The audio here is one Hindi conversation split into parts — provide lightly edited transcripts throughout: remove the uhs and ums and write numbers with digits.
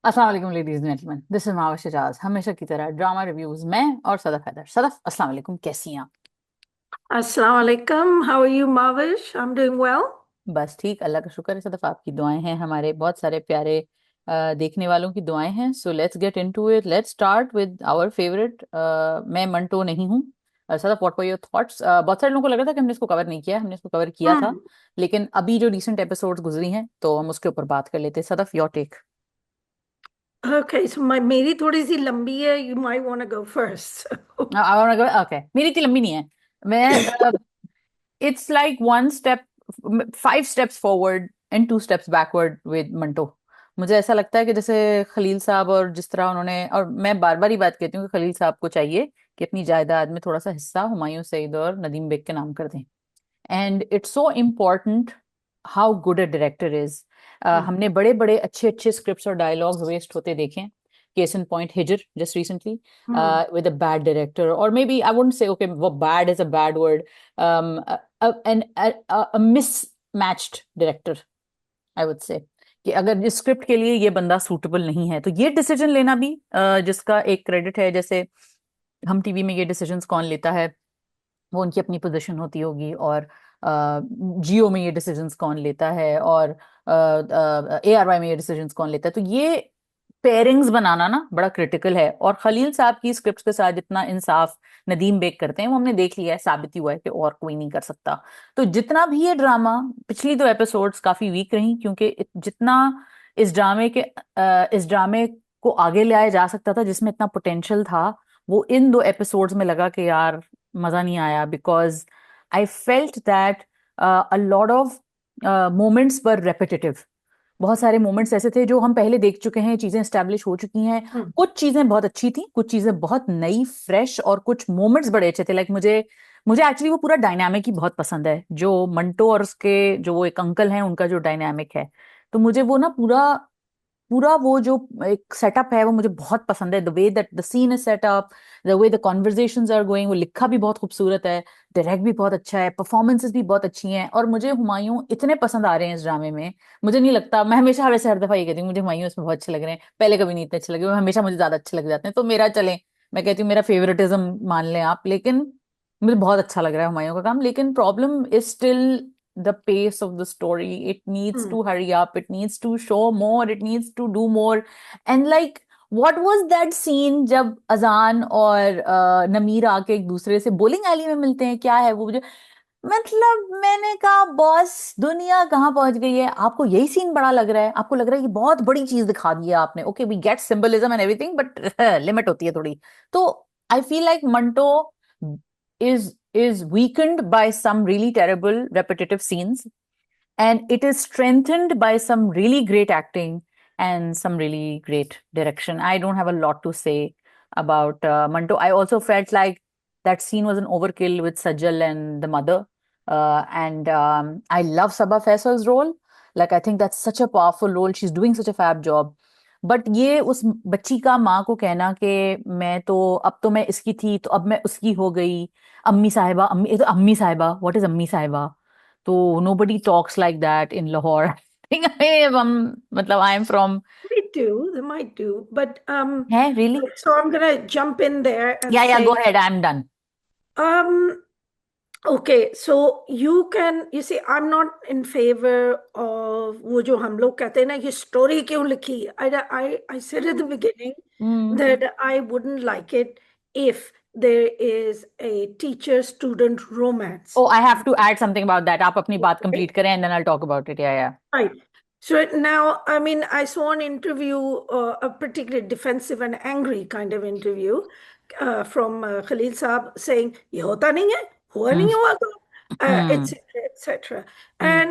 अस्सलाम वालेकुम ladies and gentleman, this is मावा शजाज। हमेशा की तरह ड्रामा रिव्यूज मैं और सदफ हैदर। सदफ, अस्सलाम वालेकुम, कैसी हैं आप? Assalamu alaikum. How are you, Mavish? I'm doing well. बस ठीक, अल्लाह का शुक्र है। सदफ, आपकी दुआएं हैं, हमारे बहुत सारे प्यारे देखने वालों की दुआएं हैं। So let's get into it, let's start with our favourite. मैं मंटो नहीं हूँ। Sadaf, what were your thoughts? बहुत सारे लोगों को लग रहा था कि हमने इसको कवर नहीं किया, हमने इसको कवर किया था। Hmm. लेकिन अभी जो रिसेंट एपिसोड्स गुजरी हैं तो हम उसके ऊपर बात कर लेते हैं। Sadaf, your take. Okay, so मेरी थोड़ी सी लंबी है. You might want to go first. Okay, मेरी इतनी लंबी नहीं है। मैं it's like one step, 5 steps forward and 2 steps backward with Manto. मुझे ऐसा लगता है कि जैसे खलील साहब, और जिस तरह उन्होंने, और मैं बार बार ही बात कहती हूँ कि खलील साहब को चाहिए कि अपनी जायदाद में थोड़ा सा हिस्सा हुमायूं सईद और नदीम बेग के नाम कर दें। And it's so important how good a director is. Hmm. हमने बड़े बड़े अच्छे अच्छे स्क्रिप्ट्स और डायलॉग्स वेस्ट होते देखे। केस इन पॉइंट हिजर, just recently, Hmm. with a bad director, or maybe I wouldn't say, okay, well, bad is a bad word. A mismatched director, I would say, कि अगर इस स्क्रिप्ट के लिए ये बंदा सूटेबल नहीं है तो ये डिसीजन लेना भी जिसका एक क्रेडिट है। जैसे हम टीवी में ये डिसीजंस कौन लेता है, वो उनकी अपनी पोजीशन होती होगी। और जियो में ये डिसीजंस कौन लेता है, और ARY में ये डिसीजंस कौन लेता है। तो ये पेयरिंग्स बनाना ना बड़ा क्रिटिकल है। और खलील साहब की स्क्रिप्ट के साथ जितना इंसाफ नदीम बेग करते हैं, वो हमने देख लिया है, साबित ही हुआ है कि और कोई नहीं कर सकता। तो जितना भी ये ड्रामा, पिछली 2 एपिसोड्स काफी वीक रही, क्योंकि जितना इस ड्रामे को आगे ले आया जा सकता था, जिसमें इतना पोटेंशियल था, वो इन 2 एपिसोड्स में लगा कि यार मजा नहीं आया। Because I felt that a lot of moments पर रेपिटेटिव। बहुत सारे मोमेंट्स ऐसे थे जो हम पहले देख चुके हैं, चीजें एस्टेब्लिश हो चुकी हैं। Hmm. कुछ चीजें बहुत अच्छी थी, कुछ चीजें बहुत नई फ्रेश, और कुछ मोमेंट्स बड़े अच्छे थे। लाइक मुझे मुझे एक्चुअली वो पूरा डायनामिक ही बहुत पसंद है, जो मंटो और उसके जो वो एक अंकल हैं, उनका जो डायनामिक है। तो मुझे वो ना पूरा पूरा वो जो एक सेटअप है, वो मुझे बहुत पसंद है। The way that the scene is set up, the way the conversations are going, वो लिखा भी बहुत खूबसूरत है, डायरेक्ट भी बहुत अच्छा है, परफॉर्मेंसेस भी बहुत अच्छी हैं। और मुझे हुमायूं इतने पसंद आ रहे हैं इस ड्रामे में। मुझे नहीं लगता, मैं हमेशा वैसे हर दफा ये कहती हूँ मुझे हुमायूं इसमें बहुत अच्छे लग रहे हैं, पहले कभी नहीं इतने अच्छे लगे, वो हमेशा मुझे ज्यादा अच्छे लग जाते हैं। तो मेरा चले, मैं कहती हूँ मेरा फेवरेटिज्म मान लें आप, लेकिन मुझे बहुत अच्छा लग रहा है हुमायूं का काम। लेकिन problem is still the pace of the story. It needs Hmm. to hurry up, it needs to show more, it needs to do more. And like, what was that scene जब अजान और नमीर आके एक दूसरे से बोलिंग एली में मिलते हैं, क्या है वो मुझे, मतलब मैंने कहा बॉस, दुनिया कहाँ पहुंच गई है? आपको यही सीन बड़ा लग रहा है? आपको लग रहा है कि बहुत बड़ी चीज दिखा दी है आपने? Okay, we get symbolism and everything, but limit होती है थोड़ी। तो I feel like Manto is weakened by some really terrible repetitive scenes, and it is strengthened by some really great acting and some really great direction. I don't have a lot to say about Manto. I also felt like that scene was an overkill with Sajal and the mother. And I love Sabah Faisal's role. Like, I think that's such a powerful role. She's doing such a fab job. But ये उस बच्ची का माँ को कहना कि मैं तो, अब तो मैं इसकी थी तो अब मैं उसकी हो गई। अम्मी साहिबा, अम्मी, ये तो अम्मी साहिबा, व्हाट इज अम्मी साहिबा? तो nobody talks like that in Lahore. I think मतलब I am from, They do. They might do. But है really? so I'm gonna jump in there and Yeah, go say, ahead, I'm done. um, okay, so you see, I'm not in favor of वो जो हम लोग कहते हैं ना, ये story क्यों लिखी? I said at the beginning Hmm. that I wouldn't like it if there is a teacher-student romance, Oh, I have to add something about that. आप अपनी बात right? complete करें and then I'll talk about it. Yeah, yeah. Right. So now, I mean, I saw an interview, a particularly defensive and angry kind of interview from Khalil Saab saying, "ये होता नहीं है, हुआ Hmm. नहीं हुआ तो," Hmm. etc. etc. Hmm. And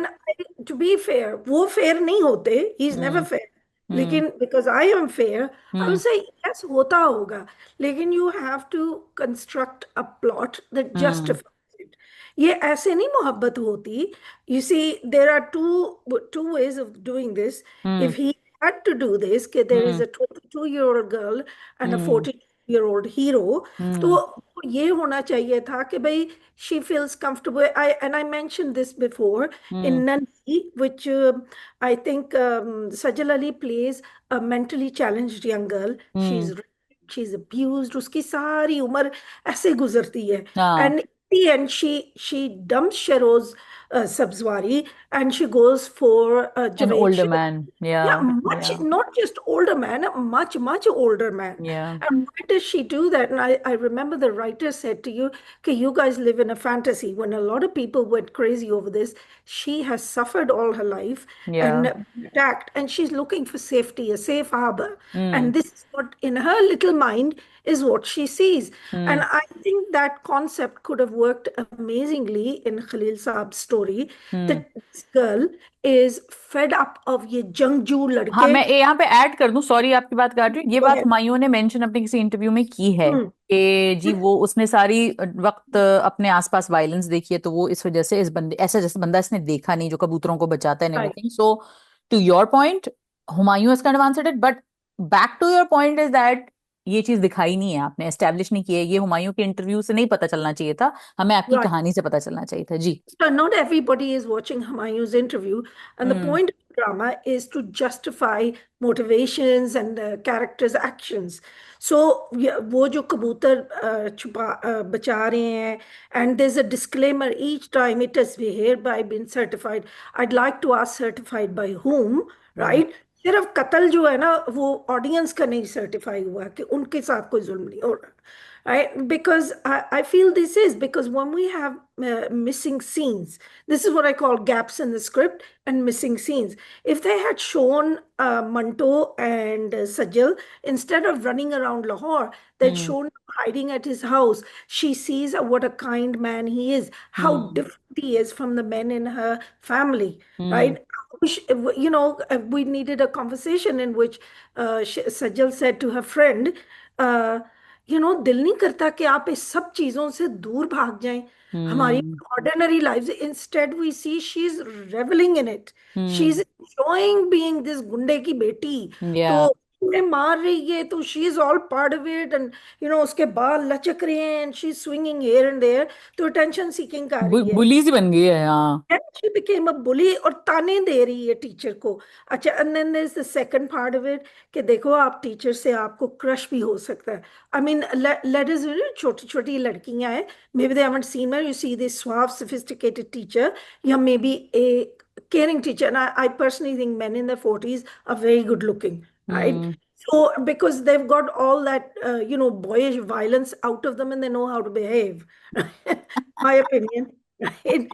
to be fair, वो fair नहीं होते. He's never Hmm. fair. Hmm. लेकिन because I am fair, I Hmm. would say yes, होता होगा. लेकिन you have to construct a plot that Hmm. justifies it. ये ऐसे नहीं मोहब्बत होती. You see, there are two ways of doing this. Hmm. If he had to do this, कि there is Hmm. a 22-year-old girl and a Hmm. 40-year-old hero, तो Hmm. ये होना चाहिए था कि भाई she feels comfortable. I mentioned this before in hmm. Nandi, which I think Sajal Ali plays a mentally challenged young girl. Hmm. She's abused. उसकी सारी उम्र ऐसे गुजरती है. हाँ। And in the end, she dumps Sheroz Sabzwari and she goes for an Javed older Sharif. Man. Yeah. Yeah, much, या। not just older man, a much, much older man. या। And why does she do that? And I remember the writer said to you, okay, you guys live in a fantasy. When a lot of people went crazy over this, she has suffered all her life या। and been attacked, and she's looking for safety, a safe harbor. Hmm. And this is what in her little mind is what she sees. And hmm. I think that concept could have worked amazingly in Khalil Saab's story. Hmm. That this girl is fed up of ये जंगजू हाँ, लड़के. मैं यहाँ पे ऐड कर दूं, सॉरी आपकी बात काट रही हूँ, ये Go बात ahead. हुमायूं ने मेंशन अपने किसी इंटरव्यू में की है Hmm. कि जी वो उसने सारी वक्त अपने आसपास वायलेंस देखी है, तो वो इस वजह से इस बंदे, ऐसा जैसे बंदा इसने देखा नहीं जो कबूतरों को बचाता है, Right. Everything. So to your point, Humayun has kind of answered it, but back to your point is that ये चीज दिखाई नहीं है, आपने एस्टेब्लिश नहीं की है, ये हुमायूं के इंटरव्यू से नहीं पता चलना चाहिए था, हमें आपकी Right. कहानी से पता चलना चाहिए था जी। So not everybody is watching Humayun's interview, and the hmm. point of drama is to justify motivations and the characters' actions. So वो जो कबूतर बचा रहे हैं, and there's a disclaimer each time it has hereby been certified. I'd like to ask certified by whom, hmm. right? सिर्फ कत्ल जो है ना वो ऑडियंस का नहीं सर्टिफाई हुआ कि उनके साथ कोई जुल्म नहीं हो रहा, right? Because I feel this is because when we have missing scenes, this is what I call gaps in the script and missing scenes. If they had shown Manto and Sajal, instead of running around Lahore, they'd hmm. shown hiding at his house. She sees what a kind man he is, how hmm. different he is from the men in her family, hmm. right? We needed a conversation in which Sajal said to her friend, uh, दिल नहीं करता कि आप इस सब चीजों से दूर भाग जाएं हमारी hmm. Ordinary life. Instead we see she is revelling in it. She is hmm. Enjoying being this गुंडे की बेटी. या। तो उन्हें मार रही है तो she is all part of it, and उसके बाल लचक रहे हैं and she is swinging here and there. तो अटेंशन सीकिंग कर रही है. बुली सी बन गई है, हाँ। And she became a bully और ताने दे रही है टीचर को. अच्छा, and then there's the second part of it कि देखो आप टीचर से आपको क्रश भी हो सकता है. I mean, let us, छोटी छोटी लड़कियां हैं, maybe they haven't seen her, you see this suave sophisticated teacher या maybe a caring teacher, and I personally think men in their 40s are very good looking, right? Hmm. So because they've got all that boyish violence out of them and they know how to behave. My opinion, right?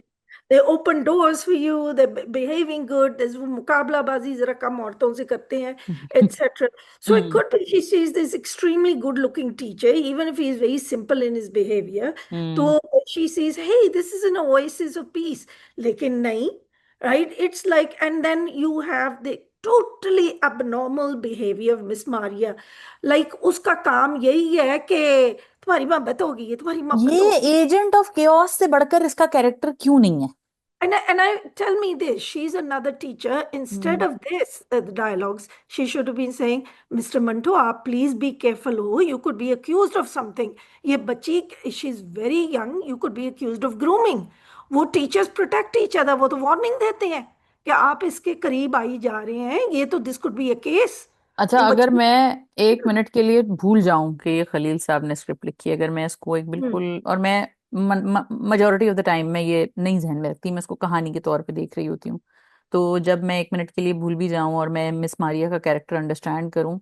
They open doors for you, they're behaving good, there's मुकाबलाबाजी जरा कम औरतों से करते हैं, etc. So it hmm. could be she sees this extremely good looking teacher, even if he is very simple in his behavior. Hmm. So she sees, hey, this is an oasis of peace. लेकिन नहीं, right? It's like, and then you have the totally abnormal behavior of Miss Maria. Like उसका काम यही है कि तुम्हारी मोहब्बत होगी, ये तुम्हारी मोहब्बत ये होगी. एजेंट ऑफ केओस से बढ़कर इसका कैरेक्टर क्यों नहीं है? And I tell me this, she's another teacher. Instead hmm. of this, the dialogues, she should have been saying, Mr. Manto, please be careful. Oh, you could be accused of something. ये बच्ची, she's very young. You could be accused of grooming. वो teachers protect each other. वो तो warning देते हैं कि आप इसके करीब आई जा रहे हैं. ये तो this could be a case. अच्छा, वो अगर बच्ची. मैं एक मिनट के लिए भूल जाऊं कि ये खलील साहब ने स्क्रिप्ट लिखी है, अगर मैं इसको एक हम्म. बिल्कुल, और मैं मेजोरिटी ऑफ द टाइम मैं ये नहीं ध्यान में रखती, मैं इसको कहानी के तौर पे देख रही होती हूँ, तो जब मैं एक मिनट के लिए भूल भी जाऊं और मैं मिस मारिया का कैरेक्टर अंडरस्टैंड करूं,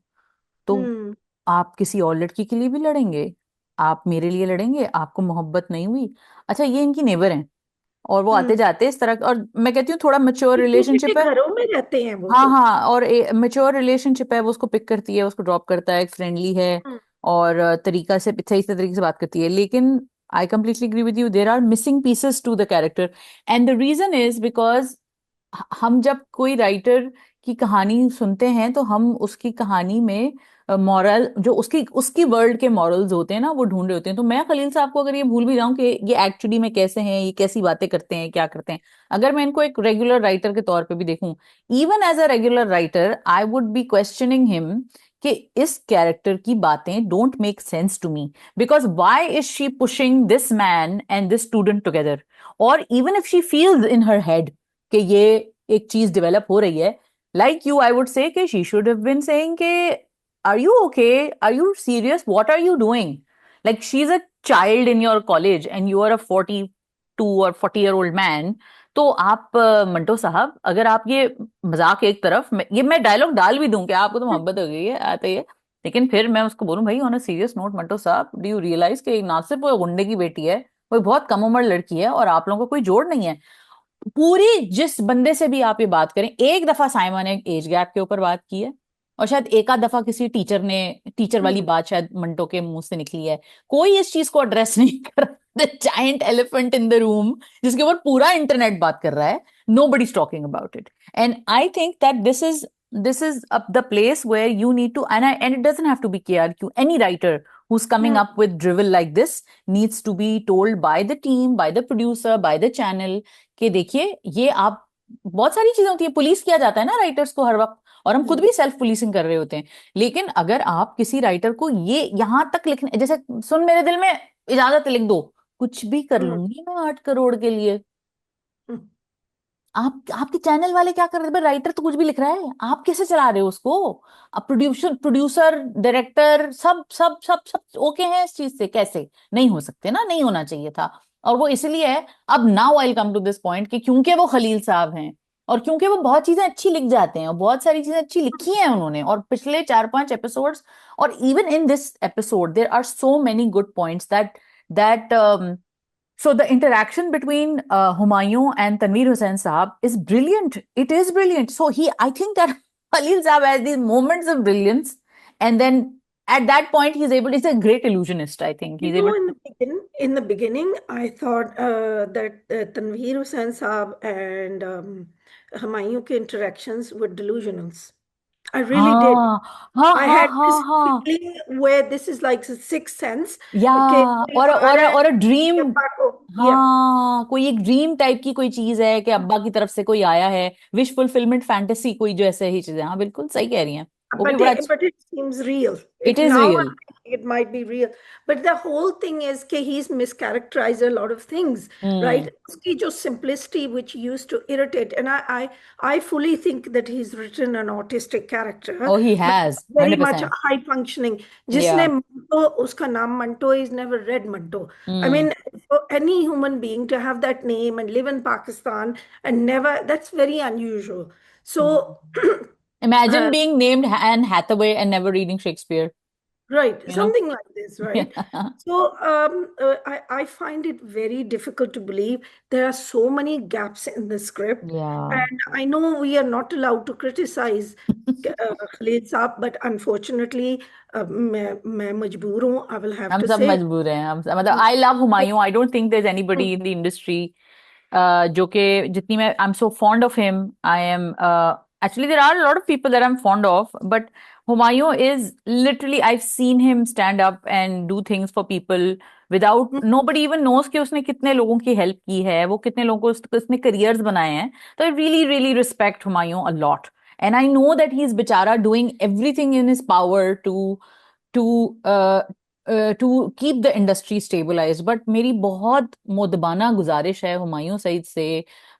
तो हम्म. आप किसी और लड़की के लिए भी लड़ेंगे, आप मेरे लिए लड़ेंगे, आपको मोहब्बत नहीं हुई? अच्छा, ये इनकी नेबर हैं और वो आते हम्म. जाते इस तरह, और मैं कहती हूँ थोड़ा मेच्योर एक दूसरे के रिलेशनशिप है। घरों में रहते हैं वो हाँ तो. हाँ, और मेच्योर रिलेशनशिप है, वो उसको पिक करती है, उसको ड्रॉप करता है, फ्रेंडली है, हम्म. और तरीका से सही से तरीके से बात करती है, लेकिन I completely agree with you, there are missing pieces to the character, and the reason is because हम जब कोई राइटर की कहानी सुनते हैं तो हम उसकी कहानी में मॉरल, जो उसकी उसकी वर्ल्ड के मॉरल्स होते हैं ना, वो ढूंढ रहे होते हैं। तो मैं खलील साहब को अगर ये भूल भी जाऊं कि ये एक्चुअली में कैसे हैं, ये कैसी बातें करते हैं, क्या करते हैं, अगर मैं इनको एक रेगुलर राइटर के तौर पे भी देखूं, even as a regular writer, I would be questioning him कि इस कैरेक्टर की बातें don't make sense to me, because why is she pushing this man and this student together, और even if she feels in her head कि ये एक चीज डेवलप हो रही है, like you I would say कि she should have been saying कि are you okay, are you serious, what are you doing, like she is a child in your college and you are a 42 और 40 year old मैन। तो आप मंटो साहब, अगर आप ये मजाक एक तरफ, ये मैं डायलॉग डाल भी दूं कि आपको तो मोहब्बत हो गई है आते ही है, लेकिन फिर मैं उसको बोलूं भाई on a serious note Manto साहब, डू यू रियलाइज कि ना सिर्फ वो गुंडे की बेटी है, वो एक बहुत कम उम्र लड़की है और आप लोगों का कोई जोड़ नहीं है। पूरी जिस बंदे से भी आप ये बात करें, एक दफा साइमन ने एज गैप के ऊपर बात की है, और शायद एक आध दफा किसी टीचर ने, टीचर वाली हम्म, बात शायद मंटो के मुंह से निकली है। कोई इस चीज को एड्रेस नहीं कर रहा। The giant elephant in the room, जिसके ऊपर पूरा इंटरनेट बात कर रहा है, nobody talking about it. And I think that this is up the place where you need to, and it doesn't have to be KRQ, any writer who's coming hmm, up with drivel like this needs to be told by the team, by the producer, by the channel कि देखिए ये आप, बहुत सारी चीजें होती है, पुलिस किया जाता है ना राइटर्स को हर वक्त, और हम खुद हम्म, भी सेल्फ पुलिसिंग कर रहे होते हैं। लेकिन अगर आप किसी राइटर को ये यहां तक लिखने, जैसे सुन मेरे दिल में, इजाजत लिख दो, कुछ भी कर हम्म, लूंगी मैं 8 करोड़ के लिए। हम्म, आप आपके चैनल वाले क्या कर रहे थे, राइटर तो कुछ भी लिख रहा है, आप कैसे चला रहे हो उसको? अब प्रोड्यूसर प्रोड्यूसर डायरेक्टर सब सब सब सब ओके हैं इस चीज से? कैसे नहीं हो सकते ना, नहीं होना चाहिए था। और वो इसलिए है, अब now I come to this point, कि क्योंकि वो खलील साहब हैं, और क्योंकि वो बहुत चीजें अच्छी लिख जाते हैं, और बहुत सारी चीजें अच्छी लिखी हैं उन्होंने, और पिछले 4-5 एपिसोड्स, और even in this episode there are so many good points that so the interaction between Humayun and Tanveer Hussain Saab is brilliant. It is brilliant. So I think that Khalil Saab has these moments of brilliance, and then at that point he's able. He's a great illusionist. I think You he's able. know, in the beginning, I thought that Tanveer Hussain Saab and Humayun ke interactions were delusionals. I really did. हाँ हाँ I हाँ had हाँ this हाँ, feeling where this is like a sixth sense. या Okay, कोई आ रहा है और ड्रीम, अब्बा को, yeah. हाँ कोई एक ड्रीम टाइप की कोई चीज है कि अब्बा की तरफ से कोई आया है, विश फुलफिलमेंट फैंटेसी कोई जो ऐसे ही चीजें, हाँ बिल्कुल सही कह रही हैं। वो भी बड़ा अच्छा। But it seems real. It It is now real. I think it might be real, but the whole thing is that he's mischaracterized a lot of things, hmm. right? Uski jo simplicity which used to irritate, and I fully think that he's written an autistic character, oh he but has very much 100%। high functioning. या। जिसने Manto, uska naam Manto, is never read Manto. I hmm. mean, for any human being to have that name and live in Pakistan and never, that's very unusual. So. Imagine being named Anne Hathaway and never reading Shakespeare, Right, you know? something like this, right? Yeah. So I find it very difficult to believe there are so many gaps in the script. Yeah. And I know we are not allowed to criticize Khalid Saab, but unfortunately, मैं मजबूर हूँ, I will have हम to सब say. मजबूर हैं, मतलब I love Humayun, I don't think there is anybody in the industry जो कि जितनी मैं, I am so fond of him, I am actually there are a lot of people that I'm fond of, but Humayun is literally, I've seen him stand up and do things for people without nobody even knows कि उसने कितने लोगों की हेल्प की है, वो कितने लोगों को उसने करियर्स बनाए हैं। तो I really really respect Humayun a lot, and I know that he's बेचारा doing everything in his power to to keep the industry stabilised. But मेरी बहुत मोदबाना गुजारिश है हुमायूं सईद से,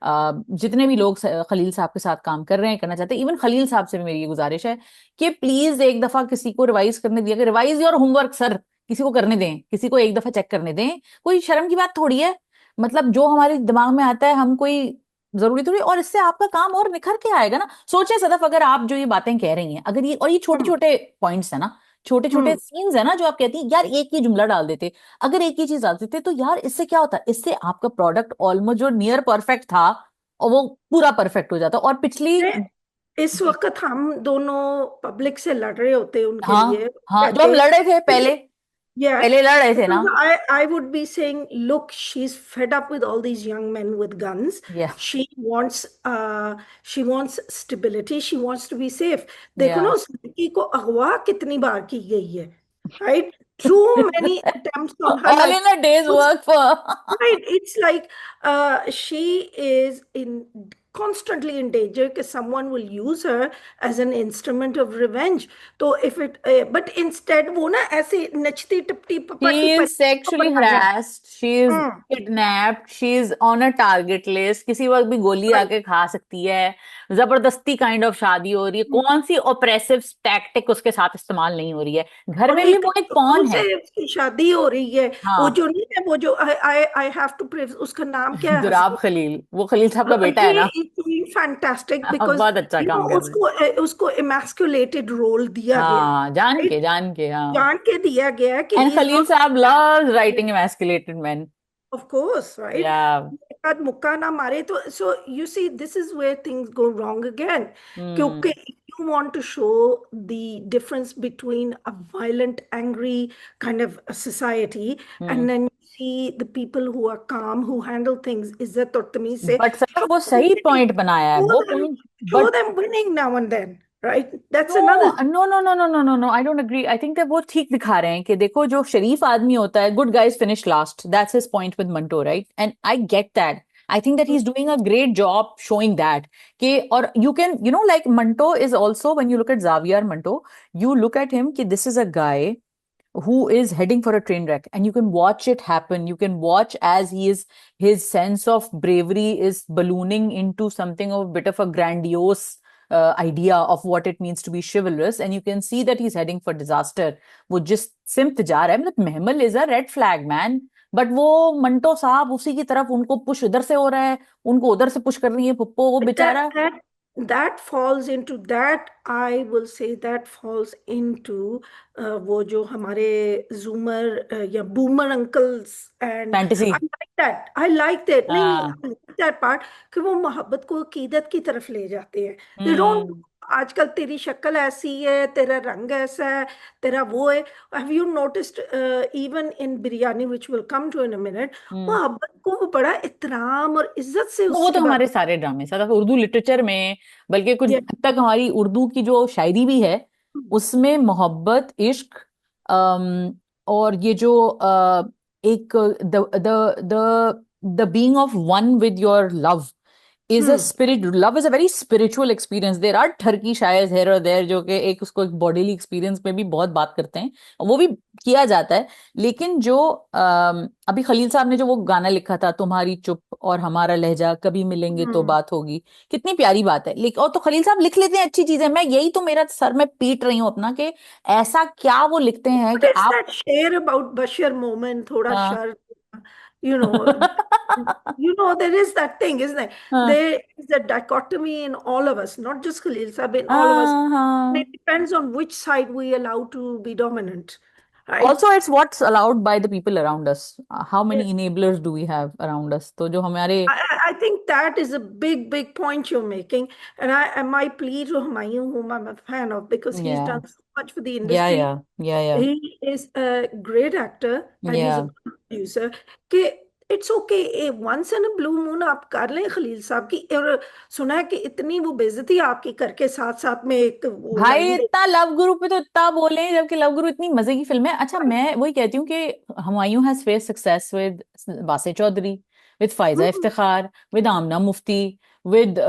जितने भी लोग खलील साहब के साथ काम कर रहे हैं, करना चाहते हैं, इवन खलील साहब से भी मेरी ये गुजारिश है कि प्लीज एक दफा किसी को रिवाइज करने दिया, रिवाइज योर होमवर्क सर, किसी को करने दें, किसी को एक दफा चेक करने दें, कोई शर्म की बात थोड़ी है। मतलब जो हमारे दिमाग में आता है हम कोई, जरूरी थोड़ी, और इससे आपका काम और निखर के आएगा ना। सोचे सदफ, अगर आप जो ये बातें कह रही हैं, अगर ये, और ये छोटे छोटे पॉइंट्स है ना, छोटे छोटे हम्म, सीन्स है ना, जो आप कहती हैं यार एक ही जुमला डाल देते, अगर एक ही चीज डाल देते, तो यार इससे क्या होता, इससे आपका प्रोडक्ट ऑलमोस्ट जो नियर परफेक्ट था, और वो पूरा परफेक्ट हो जाता। और पिछली, इस जी, वक्त हम दोनों पब्लिक से लड़ रहे होते हैं उनके हाँ लिए, हाँ, जो हम कहते लड़ रहे थे पहले, Yeah, पहले लड़ रहे थे ना। because I would be saying, look, she's fed up with all these young men with guns. या She wants stability. She wants to be safe. देखो या ना उस लड़की को अगवा कितनी बार की गई है, right? Too many attempts on her all life. In a days work for Right, it's like she is in constantly in danger कि someone will use her as an instrument of revenge. तो if it but instead वो ना ऐसे नचती टपटी पपाटी She is परी को sexually बनाया। harassed. She is hmm. kidnapped. She is on a target list. किसी वक्त भी गोली right। आके खा सकती है। जबरदस्ती काइंड ऑफ शादी हो रही है। कौन सी ऑप्रेसिव टैक्टिक उसके साथ इस्तेमाल नहीं हो रही है। घर और में भी एक वो एक तो पॉन से है। उसकी शादी हो रही है। वो हाँ। जो नहीं है, वो जो आई आई आई हैव टू प्रेज, उसका नाम क्या है दुराब हस्बैंड? खलील, वो खलील साहब का बेटा he है ना। is doing fantastic because बहुत अच्छा you know काम कर रहे हैं। उसको उसको emasculated role दिया गया, हाँ, right? जान के हाँ। जान के दिया गया है कि and he is Khalil not sahab loves writing emasculated men. of course, right? Yeah. एक आध मुक्का ना मारे तो so you see this is where things go wrong again. क्योंकि हम्म। if you want to show the difference between a violent, angry kind of a society hmm. and then you see the people who are calm, who handle things, इज्जत और तमीज से, बट सर show वो them सही winning, पॉइंट बनाया है show वो them, point. show but them winning now and then, right? That's no another thing. No no no no no no no, I don't agree. I think that वो ठीक दिखा रहे हैं कि देखो जो शरीफ आदमी होता है, good guys finish last, that's his point with Manto, right? And I get that. I think that he is doing a great job showing that कि, और you can you know like Manto is also, when you look at Zaviyar Manto, you look at him कि this is a guy who is heading for a train wreck, and you can watch it happen. You can watch as his sense of bravery is ballooning into something of a bit of a grandiose idea of what it means to be chivalrous, and you can see that he's heading for disaster. वो जिस सिमत जा रहा है, मतलब महमल is a red flag man, but वो मंटो साहब उसी की तरफ, उनको पुश इधर से हो रहा है, उनको उधर से पुश कर रही है पुप्पो, वो But बेचारा। that falls into that, I will say that falls into वो जो हमारे zoomer या boomer uncles, and fantasy. I like that, नहीं नहीं, हाँ। I like that part कि वो मोहब्बत को अकीदत की तरफ ले जाते हैं। they don't, हम्म। आजकल तेरी शक्ल ऐसी है, तेरा रंग ऐसा है, तेरा वो है। have you noticed even in biryani, which will come to in a minute, हम्म। मोहब्बत को वो बड़ा एहतराम और इज्जत से वो तो उससे बात। हमारे सारे ड्रामे साथ उर्दू लिटरेचर में, बल्कि कुछ Yeah. हद तक हमारी उर्दू की जो शायरी भी है, उसमें मोहब्बत, इश्क, और ये जो एक the the the being of one with your love is a hmm. spirit. Love is a very spiritual experience. There are ठरकी शायर्स here or there जो कि एक उसको एक bodily experience में भी बहुत बात करते हैं, वो भी किया जाता है। लेकिन जो अभी खलील साहब ने जो वो गाना लिखा था, तुम्हारी चुप और हमारा लहजा कभी मिलेंगे तो हम्म। बात होगी, कितनी प्यारी बात है। लेकिन और तो खलील साहब लिख लेते हैं अच्छी चीजें, मैं यही तो मेरा सर में पीट रही हूँ अपना कि ऐसा क्या वो लिखते हैं What कि is आप। that share about Bashir Moment? थोड़ा हाँ। Sir, you know, there is that thing, isn't it? हाँ। There is a dichotomy in all of us, not just Khalil Saab, in all of us. हाँ। And हाँ। it depends on which side we allow to be dominant, right? Also, it's what's allowed by the people around us. How many enablers do we have around us? तो जो हमारे। I think that is a big, big point you're making. And my plea to Humayun, whom I'm a fan of, because he's Yeah, done so much for the yeah, industry. yeah, yeah, yeah, He is a great actor and he's a yeah. good producer. कि it's okay, once in a blue moon आप कर लें खलील साहब की। और सुना है कि इतनी वो बेइज्जती आपकी करके साथ साथ में एक वो भाई लाइन दे। इतना लव गुरु पे तो इतना बोले हैं, जबकि लव गुरु इतनी मजे की फिल्म है। अच्छा, मैं वही कहती हूँ कि Humayun has face success with Vasay Chaudhry, with Faiza hmm. Iftikhar, with Amna Mufti, with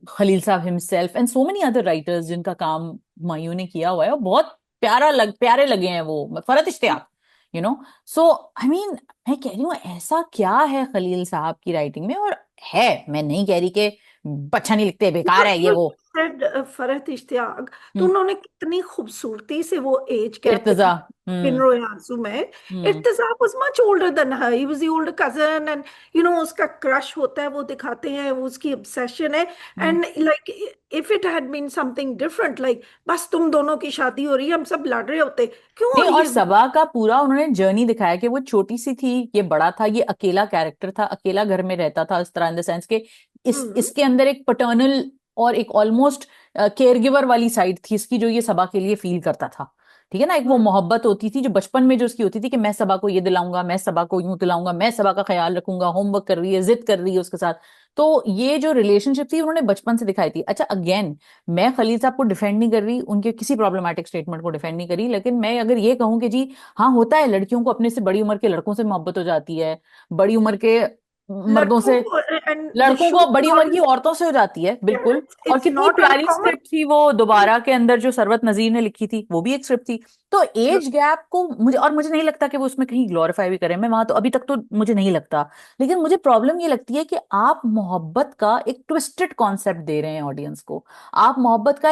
Khalil Sahab himself and so many other writers जिनका काम हुमायूं ने किया हुआ है, और बहुत प्यारे लगे हैं वो। Farhat Ishtiaq, you know. So I mean, मैं कह रही हूँ ऐसा क्या है खलील साहब की राइटिंग में, और है, मैं नहीं कह रही कि अच्छा नहीं लिखते, बेकार है ये You वो। said फरहत इश्तियाक, तो हम्म। उन्होंने कितनी खूबसूरती से वो एज गैप इर्तिजा। दिखा इन हम्म। रोए आंसू में। हम्म। इर्तिजा was much older than her, he was the older cousin, and उसका क्रश होता है, वो दिखाते हैं, वो उसकी obsession है। हम्म। and like if it had been something different, like बस तुम दोनों की शादी हो रही है, हम सब लड़ रहे होते, नहीं, क्यों और ये। सबा का पूरा उन्होंने जर्नी दिखाया कि वो छोटी सी थी, ये बड़ा था, ये अकेला कैरेक्टर था, अकेला घर में रहता था, इस तरह, इन द सेंस के हम्म। इसके अंदर एक पटर्नल और एक ऑलमोस्ट केयर गिवर वाली साइड थी इसकी, जो ये सबा के लिए फील करता था। ठीक है ना, एक वो हम्म। मोहब्बत होती थी जो बचपन में जो उसकी होती थी कि मैं सबा को ये दिलाऊंगा, मैं सबा को यूं दिलाऊंगा, मैं सबा का ख्याल रखूंगा, होमवर्क कर रही है, जिद कर रही है उसके साथ। तो ये जो रिलेशनशिप थी उन्होंने बचपन से दिखाई थी। अच्छा, अगेन, मैं खलील साहब को डिफेंड नहीं कर रही, उनके किसी प्रॉब्लमेटिक स्टेटमेंट को डिफेंड नहीं करी, लेकिन मैं अगर ये कहूं कि जी हाँ, होता है, लड़कियों को अपने से बड़ी उम्र के लड़कों से मोहब्बत हो जाती है, बड़ी उम्र के मर्दों लड़कों से, को, एंड द लड़कों शो को, बड़ी उम्र की औरतों से हो जाती है बिल्कुल। और इट्स कितनी नॉट प्यारी अनकॉमन। स्क्रिप्ट थी वो दोबारा के अंदर जो सरवत नजीर ने लिखी थी, वो भी एक स्क्रिप्ट थी। तो एज गैप को मुझे, और मुझे नहीं लगता कि वो उसमें कहीं ग्लोरीफाई भी करें, मैं वहां तो अभी तक तो मुझे नहीं लगता। लेकिन मुझे प्रॉब्लम ये लगती है कि आप मोहब्बत का एक ट्विस्टेड कॉन्सेप्ट दे रहे हैं ऑडियंस को। आप मोहब्बत का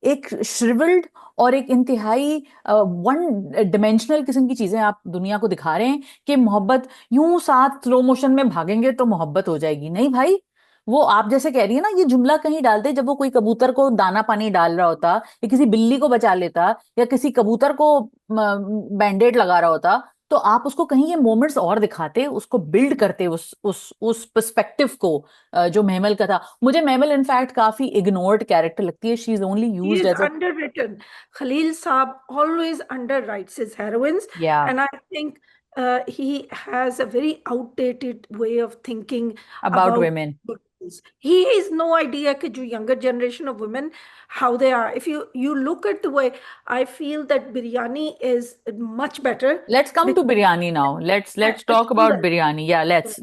एक श्रिवल्ड और एक इंतहाई वन डिमेंशनल किस्म की चीजें आप दुनिया को दिखा रहे हैं कि मोहब्बत यूं साथ स्लो मोशन में भागेंगे तो मोहब्बत हो जाएगी। नहीं भाई, वो आप जैसे कह रही है ना, ये जुमला कहीं डालते जब वो कोई कबूतर को दाना पानी डाल रहा होता, या किसी बिल्ली को बचा लेता, या किसी कबूतर को बैंडेड लगा रहा होता, तो आप उसको कहीं ये मोमेंट्स और दिखाते, उसको बिल्ड करते उस पर्सपेक्टिव को। जो महमल का था, मुझे महमल इनफैक्ट काफी इग्नोर्ड कैरेक्टर लगती है, she is only He used is as a, underwritten. Khalil Saab always underwrites his heroines, या, and I think he has a very outdated way of thinking about about women. girls. He has no idea that the younger generation of women, how they are. If you look at the way, I feel that biryani is much better Let's come to because biryani now. Let's I talk feel about biryani. Yeah,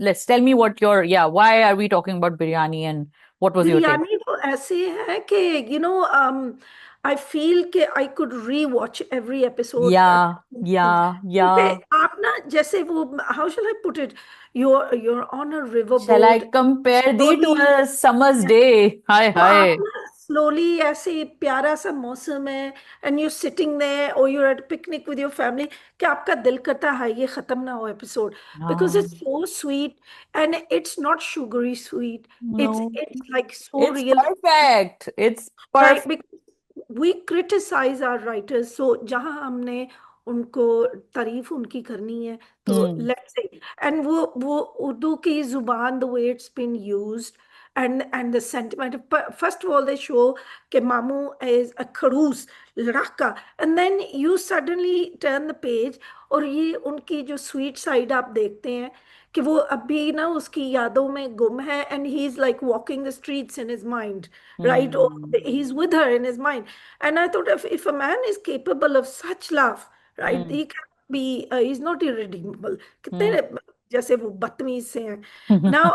let's tell me what your, yeah, why are we talking about biryani and what was your take? Biryani तो ऐसे है कि आई फील कि आई कुड री watch every episode. Yeah, yeah, क्योंकि yeah. आप ना, जैसे वो, how shell I put it, you're on a river Shall I boat compare thee to slowly। a summer's day? Hi, तो आप hi. ना स्लोली, ऐसे प्यारा सा मौसम है, एंड यू सिटिंग देयर और you at picnic with your family, कि आपका दिल करता है ये खत्म ना हो episode, because No, it's so sweet, and it's not sugary sweet, it's no. It's like so It's real. perfect. It's right, perfect. We criticise our writers, so जहां हमने उनको तारीफ उनकी करनी है तो Hmm. लेट्स से, एंड वो उर्दू की जुबान, the way it's been used, and the sentiment, first of all they show कि मामू इज अ खड़ूस लड़ाका, and then you suddenly turn the page, और ये उनकी जो स्वीट साइड आप देखते हैं कि वो अभी ना उसकी यादों में गुम है, and he is like walking the streets in his mind, right? Or Hmm. he's with her in his mind. And I thought, if a man is capable of such love, right, Hmm. he can be, he's not irredeemable. Hmm. कितने जैसे वो बदतमीज से हैं. Now,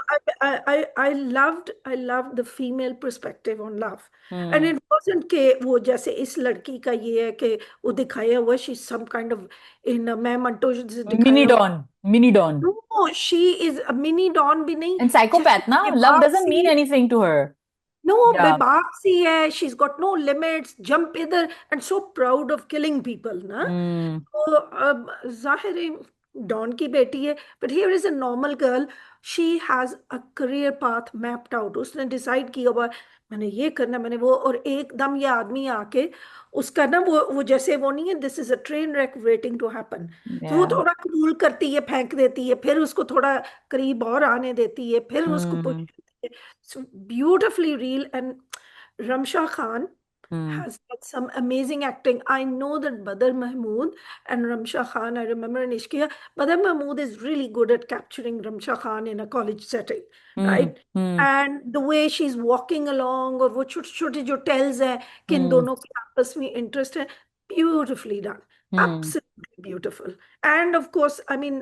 I loved the female perspective on love. And Hmm. it wasn't कि वो जैसे इस लड़की का ये है कि वो दिखाया हुआ, she's some kind of, in मैं मंटो से Mini दिखाया हुआ, Don. Mini Don. no, she is a mini Dawn भी नहीं, And जैसे psychopath, na? Love बेबाक doesn't mean सी, anything to her. No Yeah. बेबाक सी है, she is got no limits, jump इधर, and so proud of killing people ना। Hmm. तो अब जाहिर है डॉन की बेटी है, but here is a normal girl, she has a career path mapped out, उसने डिसाइड किया हुआ मैंने ये करना, मैंने वो, और एकदम ये आदमी आके उसका ना वो जैसे वो नहीं है, this is a train wreck waiting to happen, तो वो Yeah. थोड़ा कबूल करती है, फेंक देती है, फिर उसको थोड़ा करीब और आने देती है, फिर उसको पुश Hmm. करती है, beautifully real. And Ramsha Khan Hmm. has got some amazing acting. I know that Badr Mahmood and Ramsha Khan, I remember in Ishqiya, Badr Mahmood is really good at capturing Ramsha Khan in a college setting, Hmm. right? Hmm. And the way she's walking along, और वो छोटे छोटे जो टेल्स हैं कि इन Hmm. दोनों के आपस में इंटरेस्ट है, beautifully done, Hmm. absolutely beautiful. And of course, I mean,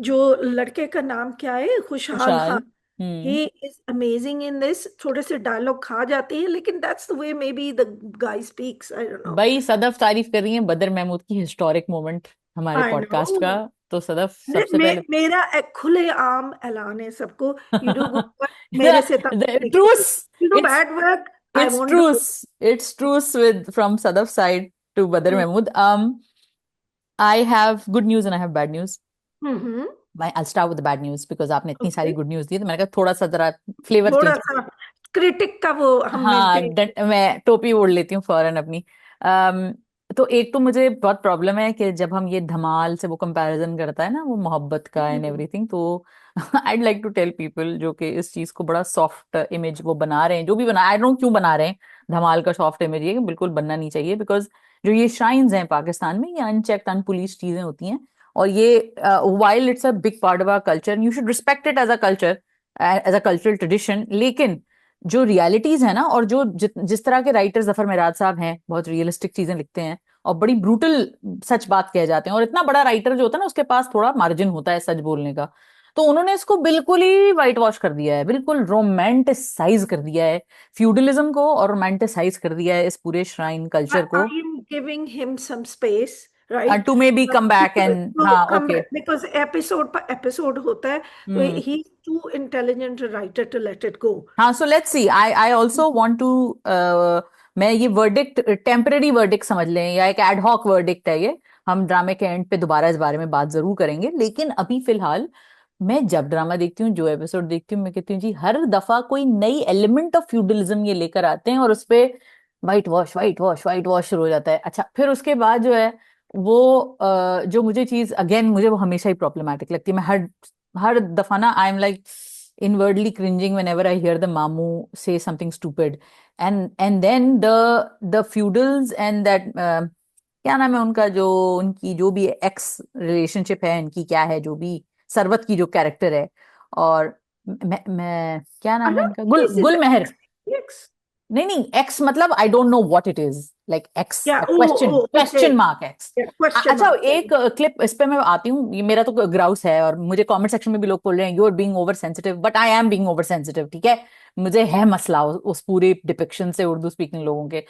जो लड़के का नाम क्या है, खुशहाल खुशहाल. Khan, Hmm. he is amazing in this, थोड़े से डायलॉग खा जाते हैं, लेकिन that's the way maybe the guy speaks, I don't know. भाई सदफ तारीफ कर रही है बदर महमूद की हिस्टोरिक मोमेंट हमारे I पॉडकास्ट का। know. तो सदफ सबसे पहले मेरा एक खुले आम ऐलान है सबको, you do good work, मेरे से तब निकलो, truce, you do it's bad work, I it's won't do it. Truce, it's truce with from Sadaf side to Badar hmm. Mahmood. I have good news and I have bad news. Hmm. मैं I'll start with the bad news because आपने इतनी सारी ओके, गुड न्यूज दी, तो मैंने कहा थोड़ा सा जरा फ्लेवर थोड़ा चेंज। सा क्रिटिक का वो हम हाँ, मेंटेन। मैं टोपी ओढ़ लेती हूँ फौरन अपनी। अम, तो एक तो मुझे बहुत प्रॉब्लम है कि जब हम ये धमाल से वो कंपैरिजन करता है ना, वो मोहब्बत का एंड एवरीथिंग, तो I'd like to tell people जो कि इस चीज को बड़ा सॉफ्ट इमेज वो बना रहे हैं, जो भी बना, आई डोंट क्यों बना रहे हैं धमाल का सॉफ्ट इमेज, ये बिल्कुल बनना नहीं चाहिए, बिकॉज जो ये श्राइन्स हैं पाकिस्तान में, ये अनचेक्ड अनपुलिस चीजें होती हैं। और ये while it's a big part of our culture, you should respect it as a culture, as a cultural tradition, लेकिन जो रियलिटीज है ना, और जो जिस तरह के राइटर जफर मेराज साहब हैं, बहुत रियलिस्टिक चीजें लिखते हैं और बड़ी ब्रूटल सच बात कह जाते हैं, और इतना बड़ा राइटर जो होता है ना, उसके पास थोड़ा मार्जिन होता है सच बोलने का। तो उन्होंने इसको बिल्कुल ही वाइट वॉश कर दिया है, बिल्कुल रोमांटिसाइज कर दिया है फ्यूडलिज्म को, और रोमांटिसाइज कर दिया है इस पूरे श्राइन कल्चर I को। am giving him some space, right? To maybe come back Because and, to हाँ come okay. back, because episode पर episode होता है, तो हम्म। he's too intelligent a writer to let it go. हाँ, so let's see, I I also want to, मैं ये वर्डिक्ट टेम्पररी वर्डिक्ट समझ लें, या एक एडहॉक वर्डिक्ट है ये। हम ड्रामे के एंड पे दोबारा इस बारे में बात जरूर करेंगे, लेकिन अभी फिलहाल मैं जब ड्रामा देखती हूँ, जो एपिसोड देखती हूँ, मैं कहती हूँ जी हर दफा कोई नई एलिमेंट ऑफ फ्यूडलिज्म ये लेकर आते हैं, और उस पे white wash white wash white wash शुरू हो जाता है। अच्छा, फिर उसके बाद जो है वो जो मुझे चीज अगेन, मुझे वो हमेशा ही प्रॉब्लमैटिक लगती है। मैं हर हर दफा ना, I am like inwardly cringing whenever I hear the Mamu say something stupid, and then the feudals and that क्या नाम है उनका, जो उनकी जो भी एक्स रिलेशनशिप है इनकी, क्या है जो भी, सरवत की जो कैरेक्टर है, और मैं क्या I नाम है don't इनका, think गुल this is गुल मेहर। X. नहीं नहीं, एक्स मतलब आई don't know what it is, like x, Yeah. Oh, question oh, question okay. Mark x. Yeah. Question अच्छा, mark. एक क्लिप इस पे मैं आती हूँ, ये मेरा तो ग्राउस है, और मुझे कमेंट सेक्शन में भी लोग बोल रहे हैं you are being over sensitive, but I am being over sensitive, ठीक है। मुझे है मसला उस पूरे डिपिक्शन से उर्दू स्पीकिंग लोगों के।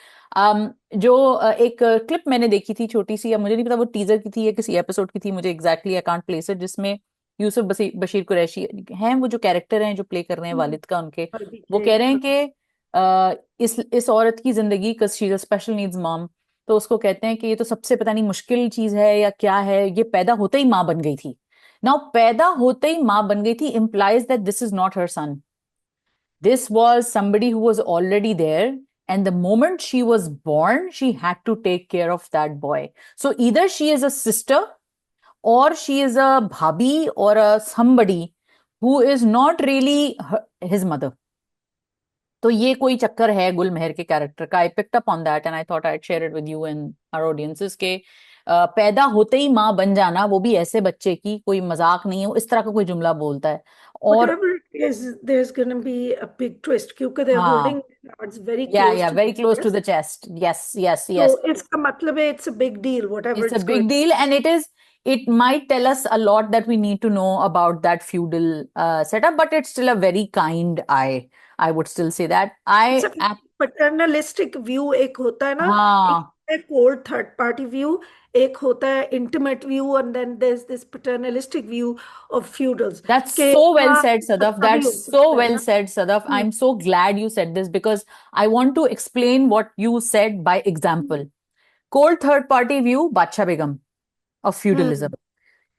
जो एक क्लिप मैंने देखी थी छोटी सी, या मुझे नहीं पता वो टीजर की थी या किसी एपिसोड की थी, मुझे exactly I can't place it, जिसमें यूसुफ बशीर कुरैशी हैं, वो जो कैरेक्टर हैं जो प्ले कर रहे हैं हम्म, वालिद का उनके, अभी वो के कह रहे हैं हाँ। कि इस औरत की जिंदगी, cause she's a special needs mom, तो उसको कहते हैं कि ये तो सबसे पता नहीं मुश्किल चीज है या क्या है, ये पैदा होते ही माँ बन गई थी। नाउ पैदा होते ही माँ बन गई थी implies that this is not her son. This was somebody who was already there, and the moment she was born she had to take care of that boy. So either she is a sister, or she is a bhabi, or a somebody who is not really his mother. तो ये कोई चक्कर है गुलमेहर के कैरेक्टर का। I picked up on that and I thought I share it with you and our audiences के पैदा होते ही माँ बन जाना, वो भी ऐसे बच्चे की, कोई मजाक नहीं है, वो इस तरह का कोई जुमला बोलता है। और Whatever it is, there's going to be a big twist because they're हाँ, holding cards very या close या to very the close to the chest. Chest, yes yes So yes. इसका मतलब है it's a big deal, whatever It's a it's going big deal, and it might tell us a lot that we need to know about that feudal setup, but it's still a very kind eye. I would still say that. it's a paternalistic view एक होता है ना, एक हाँ, cold third party view, एक होता है intimate view, and then there's this paternalistic view of feudals that's के so well हाँ said, Sadaf. ऐसा भी That's हो so सकता है well ना। said, Sadaf. Hmm, I'm so glad you said this, because I want to explain what you said by example. Cold third party view, Bacha Begum of feudalism.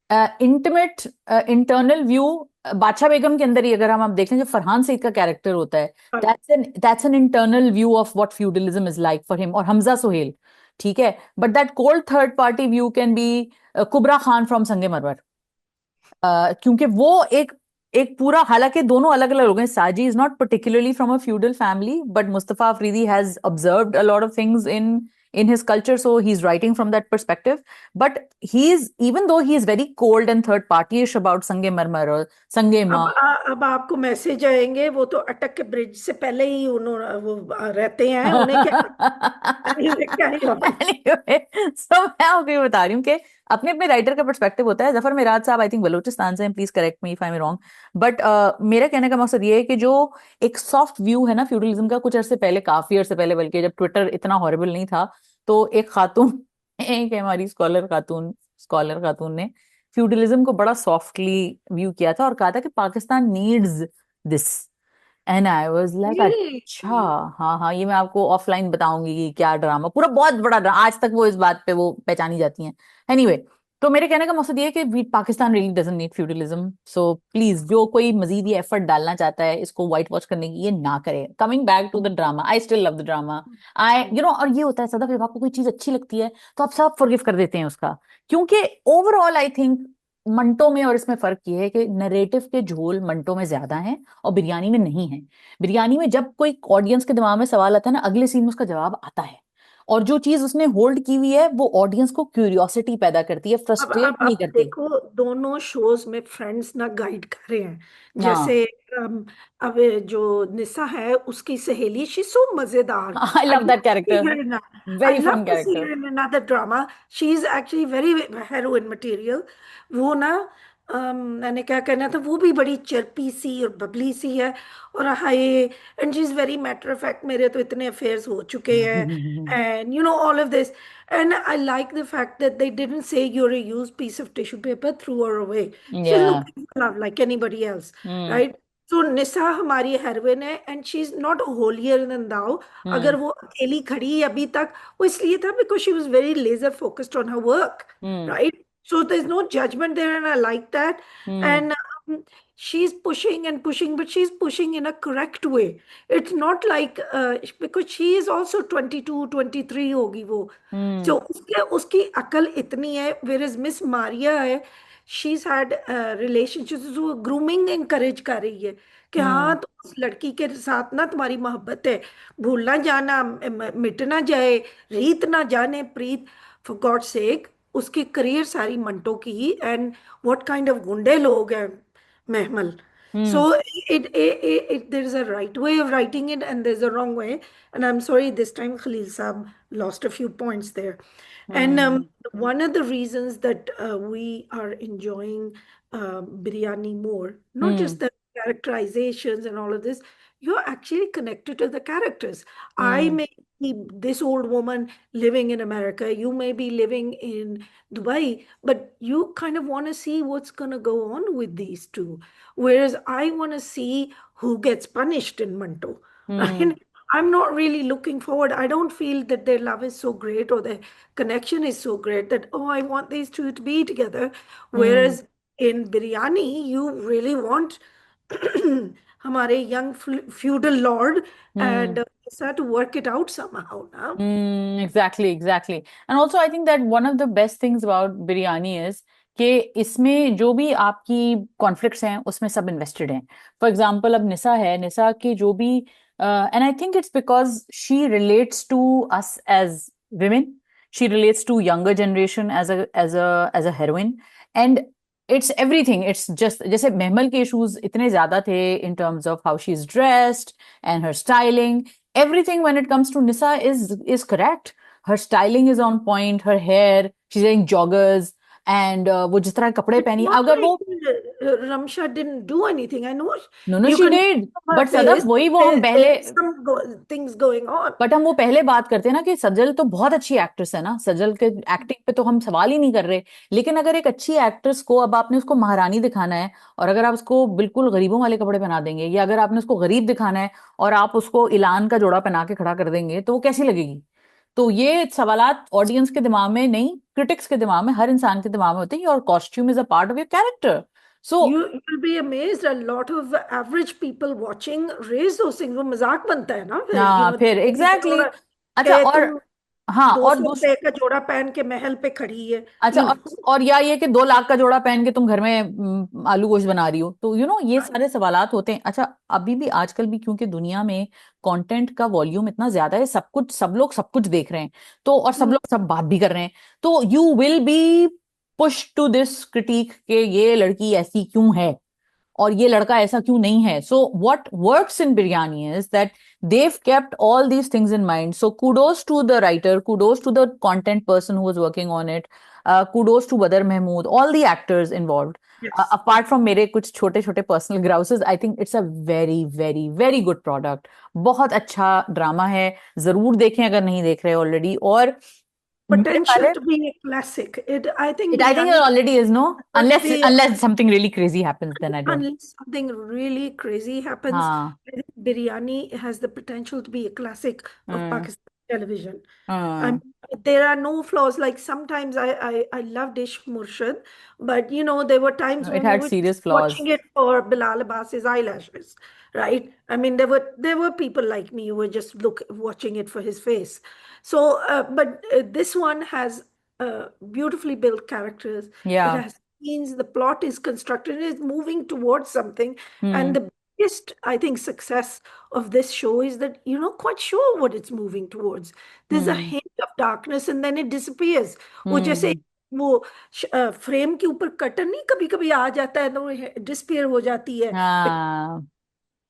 Hmm, intimate internal view, बादशाह बेगम के अंदर ही अगर हम आप देखें, जो फरहान सईद का कैरेक्टर होता है, हाँ, that's an internal view of what feudalism is like for him, और हमजा सुहेल, ठीक है। But that cold third party view can be Kubra Khan from Sange Marmar, क्योंकि वो एक एक पूरा, हालांकि दोनों अलग अलग लोग हैं, साजी is not particularly from a feudal family, but Mustafa Afridi has observed a lot of things in his culture, so he's writing from that perspective. But even though he is very cold and third party-ish about Sange Marmar or Sange Ma. अब आपको मैसेज आएंगे, वो तो अटक के ब्रिज से पहले ही उन्होंने वो रहते हैं, उन्हें क्या कैरी ऑन। Anyway, so मैं आपको ये बता रही हूँ कि अपने अपने राइटर का पर्सपेक्टिव होता है। जफर मिराज साहब आई थिंक बलूचिस्तान से हैं, please correct me if I am wrong, but मेरा कहने का मकसद ये है कि जो एक सॉफ्ट व्यू है ना फ्यूडलिज्म का, कुछ अरसे पहले, काफी अरसे पहले, बल्कि जब ट्विटर इतना हॉरिबल नहीं था, तो एक खातून एक हमारी स्कॉलर खातून ने फ्यूडलिज्म को बड़ा सॉफ्टली व्यू किया था, और कहा था कि Pakistan needs this, and I was like अच्छा, हाँ हाँ, ये मैं आपको ऑफलाइन बताऊंगी कि क्या ड्रामा, पूरा बहुत बड़ा ड्रामा, आज तक वो इस बात पे वो पहचानी जाती हैं। एनीवे, तो मेरे कहने का मकसद ये है कि Pakistan really doesn't need feudalism, so please जो कोई मजीद ये एफर्ट डालना चाहता है इसको व्हाइट वॉश करने की, ये ना करे। Coming back to the drama, I still love the drama. I और ये होता है सदा, जब आपको कोई चीज अच्छी लगती है तो आप सब फॉरगिव कर देते हैं उसका, क्योंकि ओवरऑल आई थिंक मंटो में और इसमें फर्क ये है कि नरेटिव के झोल मंटो में ज्यादा हैं और बिरयानी में नहीं है। बिरयानी में जब कोई ऑडियंस के दिमाग में सवाल आता है ना, अगले सीन में उसका जवाब आता है, और जो चीज उसने होल्ड की हुई है वो ऑडियंस को क्यूरियोसिटी पैदा करती है, फ्रस्ट्रेट नहीं अब करती। देखो, दोनों शोज में फ्रेंड्स ना गाइड कर रहे हैं। हाँ, जैसे अब जो निसा है उसकी सहेली, शी सो मजेदार। I I love love that to see character, her in I very love fun to see character. Her in another drama. She is actually very heroine material. वो ना मैंने क्या कहना था, वो भी बड़ी चर्पी सी और बबली सी है, और हाय, and she is very matter of fact, मेरे तो इतने अफेयर्स हो चुके हैं, and you know all of this, and I like the fact that they didn't say you're a use piece of tissue paper, throw her away, she is yeah looking for love like anybody else, hmm right? So Nisa हमारी हेरोइन है, and she is not holier than thou. Hmm अगर वो अकेली खड़ी है अभी तक, वो इसलिए था because she was very laser focused on her work, hmm right? So there's no judgment there, and I like that. Hmm And she's pushing and pushing, but she's pushing in a correct way. It's not like because she is also 22, 23 होगी वो, हम्म so उसके उसकी अकल इतनी है, whereas Miss Maria है, she's had relationships, वो grooming encourage कर रही है कि हाँ, हम्म तो उस लड़की के साथ ना तुम्हारी मोहब्बत है, भूल ना जाना, मिट ना जाए, रीत ना जाने प्रीत, फॉर गॉड सेक। उसकी करियर सारी मंटो की, एंड व्हाट काइंड ऑफ गुंडे लोग हैं महमल। So hmm there is a right way of writing it and there's a wrong way, and I'm sorry this time Khalil Saab lost a few points there. And hmm one of the reasons that we are enjoying biryani more, not hmm just the characterizations and all of this, you're actually connected to the characters. I hmm may be this old woman living in America, you may be living in Dubai, but you kind of want to see what's going to go on with these two. Whereas I want to see who gets punished in Manto. Hmm Right? I'm not really looking forward. I don't feel that their love is so great or their connection is so great that, oh, I want these two to be together. Hmm Whereas in Biryani, you really want हमारे young feudal lord hmm and Issa to work it out somehow now. Exactly exactly and also I think that one of the best things about biryani is कि इसमें जो भी आपकी कॉन्फ्लिक्ट्स हैं उसमें सब इन्वेस्टेड हैं. फॉर एग्जांपल अब निसा है, निसा की जो भी and I think it's because she relates to us as women, she relates to younger generation as a heroine. And it's everything, it's just जैसे महमल के इश्यूज इतने ज्यादा थे in terms of how she is dressed and her styling. Everything when it comes to Nisa is correct. Her styling is on point. Her hair, she's wearing joggers, and वो जिस तरह के कपड़े It's पहनी not अगर like वो. Ramsha didn't do anything. I know no no you she can see did. from her but Sadaf face वही वो हम there पहले, is some things going on. But हम वो पहले बात करते हैं ना कि सजल तो बहुत अच्छी एक्ट्रेस है ना, सजल के एक्टिंग पे तो हम सवाल ही नहीं कर रहे. लेकिन अगर एक अच्छी एक्ट्रेस को अब आपने उसको महारानी दिखाना है, और अगर आप उसको बिल्कुल गरीबों वाले कपड़े पहना देंगे, या अगर आपने उसको गरीब दिखाना है और आप उसको इलान का जोड़ा पहना के खड़ा कर देंगे, तो वो कैसी लगेगी? तो ये सवालात ऑडियंस के दिमाग में नहीं, क्रिटिक्स के दिमाग में, हर इंसान के दिमाग में होते हैं. Your costume is a part of your character. So You'll be amazed. A lot of average people watching raise those things. वो मजाक बनता है ना फिर, हाँ फिर देखने के एग्जैक्टली थोड़ा exactly. अच्छा कि और तुम हाँ दो और सौ रुपए का जोड़ा पहन के महल पे खड़ी है, अच्छा यू नो। और या ये कि 2 लाख का जोड़ा पहन के तुम घर में आलू गोश्त बना रही हो, तो ये सारे सवालात होते हैं. अच्छा अभी भी आजकल भी क्योंकि दुनिया में कंटेंट का वॉल्यूम इतना ज्यादा है, सब कुछ सब लोग सब कुछ देख रहे हैं, तो और सब लोग सब बात भी कर रहे हैं, तो you will be push to this critic कि ये लड़की ऐसी क्यों है और ये लड़का ऐसा क्यों नहीं है. So what works in biryani is that they've kept all these things in mind. So kudos to the writer, kudos to the content person who was working on it, kudos to Badr Mahmood, all the actors involved. Yes. Apart from मेरे कुछ छोटे छोटे personal grouses, I think it's a very very very good product. बहुत अच्छा ड्रामा है, जरूर देखें अगर नहीं देख रहे ऑलरेडी. और मेरे Potential ख्याल to be a classic. I think it I think it biryani already is, no, could unless be, unless something really crazy happens, then I don't. unless something really crazy happens, हाँ. I think biryani has the potential to be a classic of hmm Pakistan television. Hmm There are no flaws. Like sometimes I loved Ish Murshid, but there were times it when we had were just serious flaws. watching it for Bilal Abbas's eyelashes, right? I mean, there were people like me who were just watching it for his face. So, but this one has beautifully built characters. It Yeah. has scenes. The plot is constructed. It is moving towards something, and Hmm. the biggest, I think, success of this show is that you're not quite sure what it's moving towards. There's a Hmm. hint of darkness and then it disappears. वो जैसे Hmm. वो फ्रेम के ऊपर कर्टन नहीं कभी कभी आ जाता है तो डिस्पेयर हो जाती है. हाँ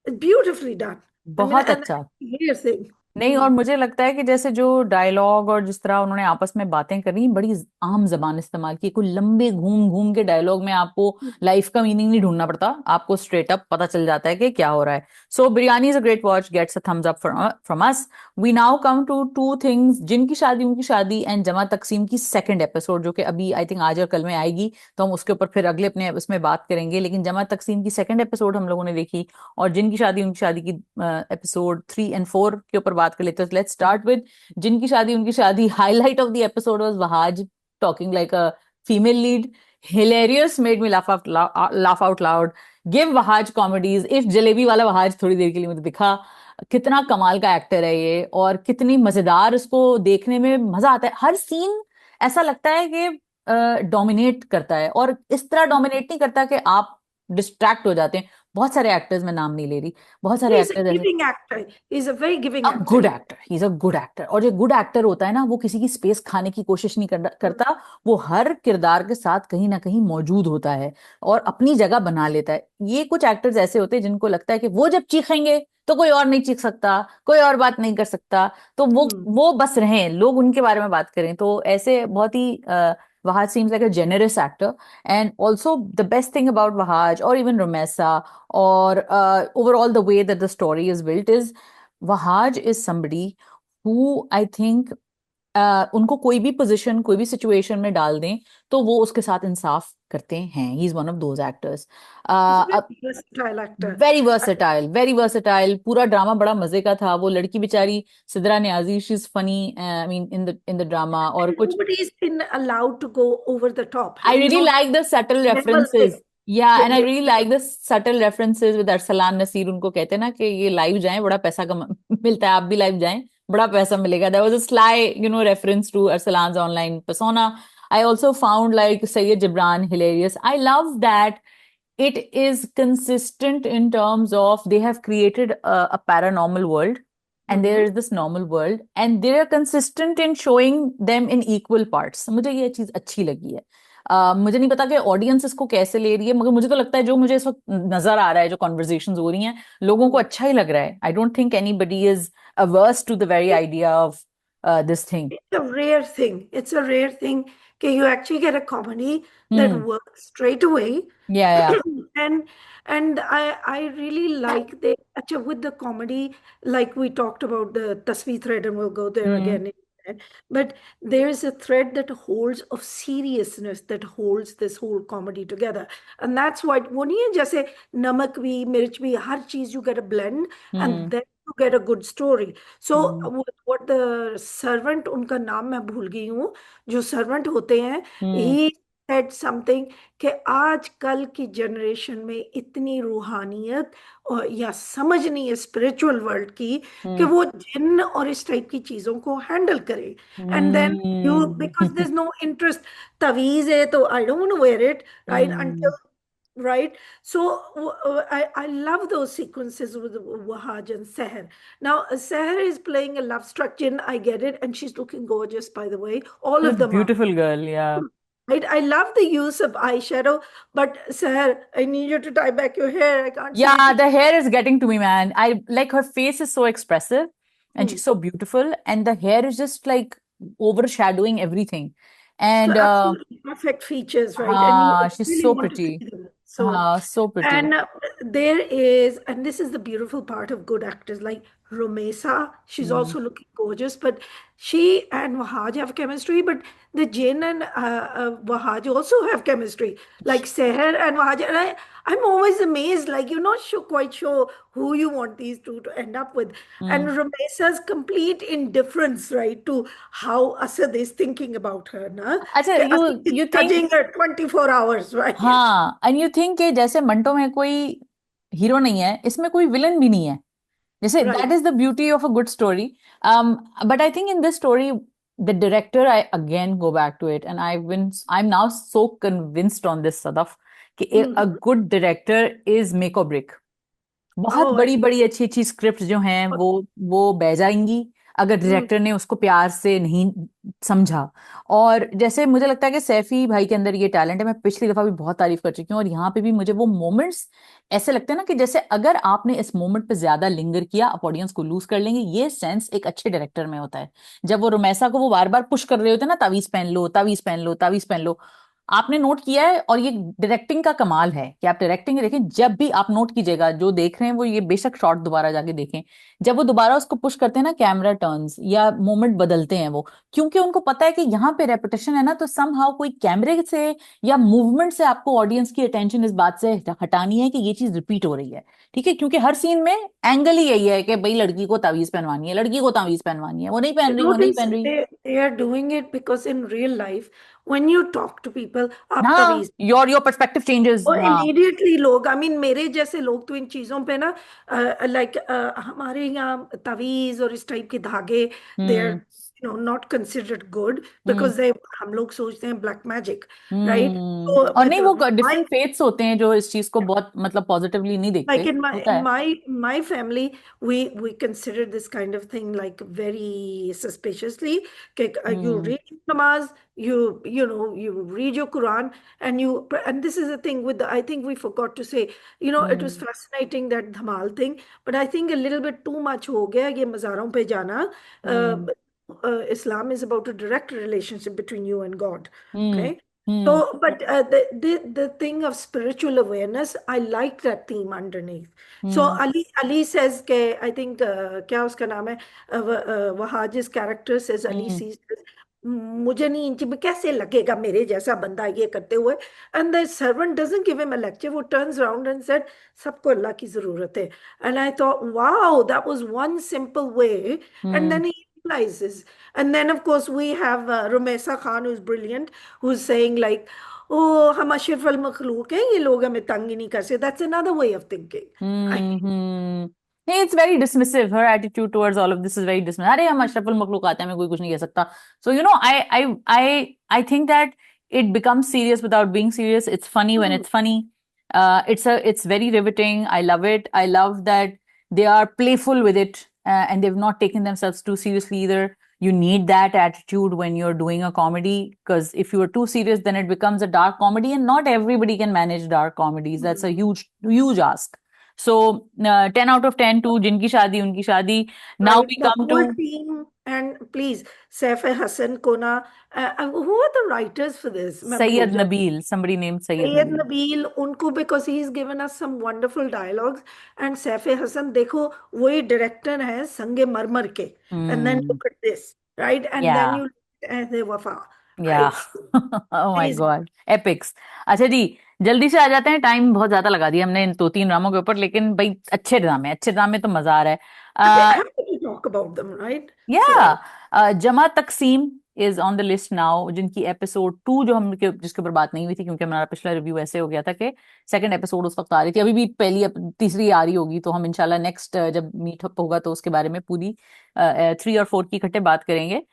ब्यूटिफुली डन. आई मीन बहुत एंड अच्छा. Here thing. नहीं, और मुझे लगता है कि जैसे जो डायलॉग और जिस तरह उन्होंने आपस में बातें करी, बड़ी आम जबान इस्तेमाल की, कोई लंबे घूम घूम के डायलॉग में आपको लाइफ का मीनिंग नहीं ढूंढना पड़ता, आपको स्ट्रेट अप पता चल जाता है कि क्या हो रहा है. So Biryani is a great watch, gets a thumbs up from us. We now come to two things, जिनकी शादी उनकी शादी एंड जमा तकसीम की सेकंड एपिसोड, जो कि अभी आई थिंक आज और कल में आएगी, तो हम उसके ऊपर फिर अगले अपने उसमें बात करेंगे. लेकिन जमा तकसीम की सेकंड एपिसोड हम लोगों ने देखी, और जिनकी शादी उनकी शादी की एपिसोड 3 and 4 के ऊपर बात कर लेते हैं. लेट्स स्टार्ट विद जिनकी शादी उनकी शादी. Highlight of the episode was Wahaj talking like a female lead. Hilarious, made me laugh out loud. Give Wahaj comedies. If jalebi वाला वहाज थोड़ी देर के लिए मुझे दिखा. कितना कमाल का एक्टर है ये, और कितनी मजेदार, उसको देखने में मजा आता है. हर सीन ऐसा लगता है कि डोमिनेट करता है, और इस तरह डोमिनेट नहीं करता कि आप डिस्ट्रैक्ट हो जाते हैं. बहुत सारे एक्टर्स, मैं नाम नहीं ले रही, बहुत सारे He's a एक्टर्स ऐसे. giving actor. He's a very giving a actor. Good actor, he is a good actor. और जो गुड एक्टर होता है ना, वो किसी की स्पेस खाने की कोशिश नहीं करता. वो हर किरदार के साथ कहीं ना कहीं मौजूद होता है, और अपनी जगह बना लेता है. ये कुछ एक्टर्स ऐसे होते हैं जिनको लगता है कि वो जब चीखेंगे तो कोई और नहीं चीख सकता, कोई और बात नहीं कर सकता, तो Hmm. वो बस रहें, लोग उनके बारे में बात करें. तो ऐसे बहुत ही Vahaj seems like a generous actor. And also, the best thing about Vahaj, or even Romesa, or overall the way that the story is built, is Vahaj is somebody who I think उनको कोई भी पोजीशन, कोई भी सिचुएशन में डाल दें, तो वो उसके साथ इंसाफ करते हैं. He is one of those actors. He's a very versatile actor. Very versatile, very versatile. पूरा ड्रामा बड़ा मजे का था. वो लड़की बेचारी Sidra Niazi, she is funny, I mean in the drama. और And कुछ, nobody's been allowed to go over the top. I You really know, like the subtle level references. पे Yeah, they, and I they, really like the subtle references with Arsalan Naseer. उनको कहते हैं ना कि ये लाइव जाएं, बड़ा पैसा कम मिलता है, आप भी लाइव जाएं, बड़ा पैसा मिलेगा. There was a sly, reference to Arsalan's online persona. I also found like Sayyid Gibran hilarious. I love that it is consistent in terms of they have created a paranormal world, and there Mhm. is this normal world, and they are consistent in showing them in equal parts. मुझे ये चीज अच्छी लगी है. मुझे नहीं पता कि ऑडियंस इसको कैसे ले रही है, मगर मुझे तो लगता है जो मुझे इस वक्त नजर आ रहा है, जो कॉन्वर्जेशन हो रही हैं, लोगों को Hmm. अच्छा ही लग रहा है. I don't think anybody is averse to the very idea of this thing. It's a rare thing. It's a rare thing that you actually get a comedy that hmm. works straight away. या या. and and I really like the acha, with the comedy, like we talked about the Tasvi thread, and we'll go there hmm. again in a minute. But there is a thread that holds of seriousness that holds this whole comedy together. And that's what वो नहीं है जैसे नमक भी मिर्च भी हर चीज you get a blend and hmm. then you get a good story. So hmm. what the servant, उनका नाम मैं भूल गई हूँ, जो servant होते हैं, हम्म. he said something कि आज कल की जनरेशन में इतनी रूहानियत और या समझ नहीं है स्पिरिचुअल वर्ल्ड की कि हम्म. वो जिन्न और इस टाइप की चीजों को हैंडल करे. And then you because hmm. There is no interest, तवीज है तो I don't want to wear it right hmm. Until right. So I love those sequences with Wahaj and Seher. Now Seher is playing a love struck jinn, I get it, and she's looking gorgeous, by the way, all She's a of them are. beautiful girl, yeah. Right? I love the use of eyeshadow, but Sahar, I need you to tie back your hair. I can't see Yeah, anything. the hair is getting to me, man. I like her face is so expressive, and Hmm. she's so beautiful, and the hair is just like overshadowing everything. So And absolutely perfect features, right? And you she's really so want to pretty. see them. So, So pretty. and there is, and this is the beautiful part of good actors like Romesa. She's Mm. also looking gorgeous, but she and Wahaj have chemistry. But the Jin and Wahaj also have chemistry, like Seher and Wahaj. And I'm always amazed, like you're not sure, quite sure who you want these two to end up with. And Mm. Romesa's complete indifference, right, to how Asad is thinking about her, na? अच्छा, That you Asad is you think, judging her 24 hours, right? हाँ, and you think कि जैसे मंटो में कोई हीरो नहीं है, इसमें कोई विलन भी नहीं है. जैसे Right. that is the beauty of a good story. But I think in this story, the director, I again go back to it, and I'm now so convinced on this, Sadaf, कि a Mhm. good director is make or break. बहुत Oh, बड़ी बड़ी अच्छी अच्छी स्क्रिप्ट जो हैं वो बह जाएंगी अगर डायरेक्टर ने उसको प्यार से नहीं समझा। और जैसे मुझे लगता है कि सैफी भाई के अंदर ये टैलेंट है, मैं पिछली दफा भी बहुत तारीफ कर चुकी हूँ, और यहाँ पे भी मुझे वो मोमेंट्स ऐसे लगते हैं ना कि जैसे अगर आपने इस मोमेंट पे ज्यादा लिंगर किया आप ऑडियंस को लूज कर लेंगे। ये सेंस एक अच्छे डायरेक्टर में होता है। जब वो रोमैसा को वो बार बार पुश कर रहे होते हैं ना, तावीज पहन लो, तावीज पहन लो, तावीज पहन लो। आपने नोट किया है, और ये डायरेक्टिंग का कमाल है कि आप डायरेक्टिंग देखें, जब भी आप नोट कीजिएगा, जो देख रहे हैं वो ये बेशक शॉट दोबारा जाके देखें, जब वो दोबारा उसको पुश करते हैं ना, कैमरा टर्न्स या मोमेंट बदलते हैं वो, क्योंकि उनको पता है कि यहाँ पे रेपिटेशन है ना, तो सम हाउ कोई कैमरे से या मूवमेंट से आपको ऑडियंस की अटेंशन इस बात से हटानी है कि ये चीज रिपीट हो रही है। ठीक है, क्योंकि हर सीन में एंगल ही यही है कि भाई लड़की को तावीज पहनवानी है, लड़की को तावीज पहनवानी है, वो नहीं पहन रही, वो नहीं Notice पहन रही। they are doing it because in real life, when you talk to people, आप हाँ, तवीज योर पर्सपेक्टिव चेंजेस। और हाँ। इमीडिएटली लोग, आई मीन मेरे जैसे लोग तो इन चीजों पे ना, लाइक हमारे यहाँ तवीज और इस टाइप के धागे, they are hmm. Not considered good, hmm. Because they, हम लोग सोचते हैं ब्लैक मैजिक, राइट? हम्म। तो और विद नहीं, वो माय, डिफरेंट फेथ्स होते हैं जो इस चीज को बहुत मतलब पॉजिटिवली नहीं like देखते, in my होता है। my family, we consider this kind of thing like very suspiciously. Okay, you hmm. read namaz, you read your Quran, and this is the thing with I think we forgot to say, it was hmm. fascinating, that dhamal thing, but I think a little bit too much ho gaya ye mazaron pe jana. uh, hmm. Islam is about a direct relationship between you and God. Hmm. Okay. Hmm. So, but the thing of spiritual awareness, I like that theme underneath. So hmm. Ali says ke, I think क्या उसका नाम है, वहाँ जिस character says, Ali हम्म। says, मुझे नहीं इंच में कैसे लगेगा मेरे जैसा बंदा ये करते हुए, and the servant doesn't give him a lecture, वो turns around and said सबको अल्लाह की जरूरत है. And I thought, wow, that was one simple way. And hmm. then he realizes, and then of course we have Rumesa Khan, who's brilliant, who's saying like, oh, हम अशरफ अल मखलूक हैं, ये लोग हमें तंग ही नहीं कर सकते. That's another way of thinking. I हम्म। नहीं, it's very dismissive, her attitude towards all of this is very dismissive. अरे हम अशरफुल मखलूक आते हैं, हमें कोई कुछ नहीं कह सकता। सो you no, I think that it becomes serious without being serious. It's funny when Hmm. it's funny. It's very riveting. I love it. I love that they are playful with it, and they've not taken themselves too seriously either. You need that attitude when you're doing a comedy, because if you are too serious, then it becomes a dark comedy, and not everybody can manage dark comedies. That's a Hmm. huge ask. So 10 out of 10 to Jinki Shadi Unki Shadi. Now Right, we the come to whole team, and please, Saif Hassan Kona, who are the writers for this? मैं भूल Sayyid जाती Nabil, somebody named Sayyid Syed Nabil. Nabeel, उनको, because he's given us some wonderful dialogues, and Saif Hasan देखो, वही डायरेक्टर है संगे मरमर के, and then Hmm. look at this, right? And then Yeah. you look at the वफा, या right? Oh my Amazing. God, epics. अच्छा जी, जल्दी से आ जाते हैं, टाइम बहुत ज्यादा लगा दिया हमने इन दो तीन ड्रामों के ऊपर, लेकिन भाई अच्छे ड्रामे, अच्छे ड्रामे तो मजा आ रहा है। Happy to talk about them, right? So, या जमा तकसीम is on the list now, जिनकी एपिसोड 2 जो हम जिसके ऊपर बात नहीं हुई थी, क्योंकि हमारा पिछला रिव्यू ऐसे हो गया था कि सेकंड एपिसोड उस वक्त आ रही थी, अभी भी पहली तीसरी आ रही होगी, तो हम इंशाल्लाह नेक्स्ट जब मीटअप होगा तो उसके बारे में पूरी 3 और 4 की इकट्ठे बात करेंगे।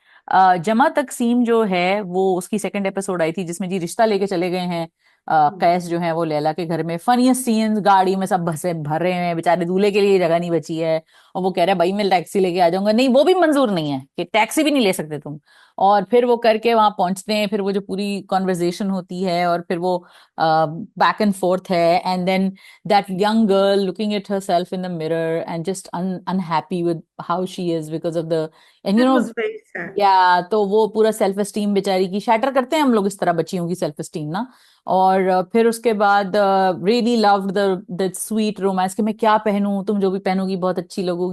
जमा तकसीम जो है वो उसकी सेकंड एपिसोड आई थी, जिसमें जी रिश्ता लेके चले गए हैं कैस जो है वो लैला के घर में। फनीस्ट सीन्स, गाड़ी में सब भसे भर रहे हैं, बेचारे दूल्हे के लिए जगह नहीं बची है, और वो कह रहा है भाई मैं टैक्सी लेके आ जाऊंगा, नहीं वो भी मंजूर नहीं है कि टैक्सी भी नहीं ले सकते तुम। और फिर वो करके वहां पहुंचते हैं, फिर वो जो पूरी कॉन्वर्जेशन होती है, और फिर वो बैक एंड फोर्थ है, and then that young girl looking at herself in the mirror and just unhappy with how she is because of the, and you that know, was very sad. या तो वो पूरा सेल्फ एस्टीम बेचारी की शैटर करते हैं हम लोग इस तरह बच्चियों की सेल्फ एस्टीम ना। और फिर उसके बाद really loved the sweet romance, कि मैं क्या पहनूं, तुम जो भी पहनोगी बहुत अच्छी लगोगी।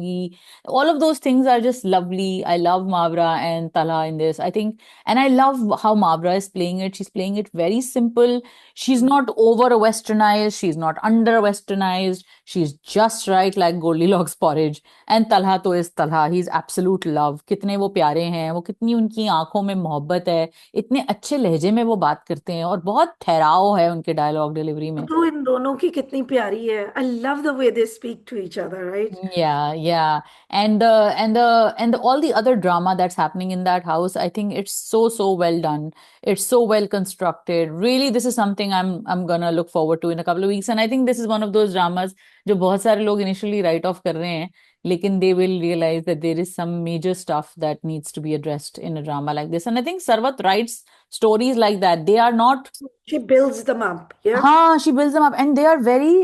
all of those things are just lovely. I love Mavra and Talha in this, I think. And I love how Mavra is playing it. She's playing it very simple. She's Hmm. not over westernized, she's not under westernized, she's just right, like Goldilocks porridge. And Talha तो इस Talha, he is absolute love. कितने वो प्यारे हैं, वो कितनी उनकी आंखों में मोहब्बत है, इतने अच्छे लहजे में वो बात करते हैं, और बहुत ठहराव फ्लॉ है उनके डायलॉग डिलीवरी में. तो इन दोनों की कितनी प्यारी है. I love the way they speak to each other, right. Yeah, yeah. And all the other drama that's happening in that house, I think it's so well done. It's so well constructed. Really, this is something I'm gonna look forward to in a couple of weeks. And I think this is one of those dramas जो बहुत सारे लोग initially write off कर रहे हैं, लेकिन they will realize that there is some major stuff that needs to be addressed in a drama like this. And I think Sarvat writes stories like that. They are not. She builds them up, yeah. हाँ, she builds them up, and they are very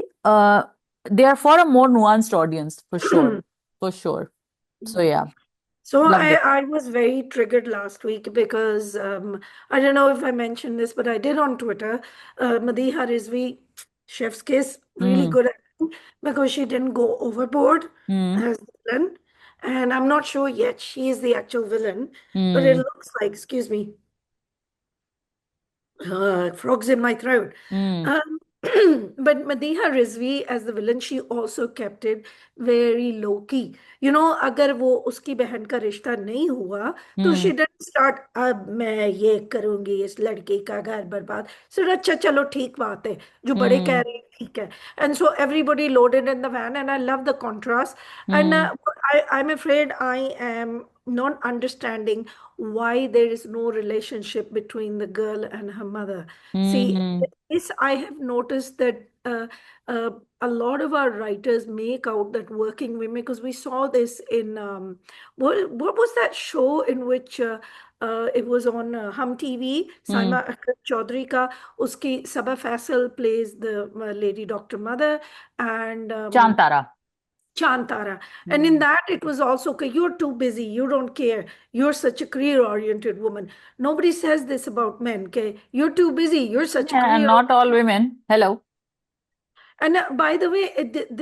they are for a more nuanced audience, for sure, for sure. So yeah, So loved it. I was very triggered last week because I don't know if I mentioned this, but I did on Twitter. Madiha Rizvi, chef's kiss, really Hmm. good acting because she didn't go overboard Hmm. as the villain. And I'm not sure yet she is the actual villain, but it Hmm. looks like, excuse me, frogs in my throat. Hmm. Um, but Madiha Rizvi as the villain, she also kept it very low key. You know, अगर वो उसकी बहन का रिश्ता नहीं हुआ, तो Hmm. she didn't start अब मैं ये करूंगी इस लड़की का घर बर्बाद. So अच्छा चलो ठीक बात है, जो बड़े कह Hmm. रहे हैं ठीक है. And so everybody loaded in the van, and I love the contrast. And Hmm. I'm afraid I am not understanding why there is no relationship between the girl and her mother. See, Hmm. this I have noticed that a lot of our writers make out that working women, because we saw this in what was that show in which it was on Hum TV, Hmm. Saima Akhtar Chaudhary ka, uski Sabah Faisal plays the lady Dr. Mother, and Chantara. Chantara. And in Hmm. that, it was also, okay, you're too busy, you don't care, you're such a career-oriented woman. Nobody says this about men, okay? You're too busy, you're such a And career. not all women. Hello. And by the way,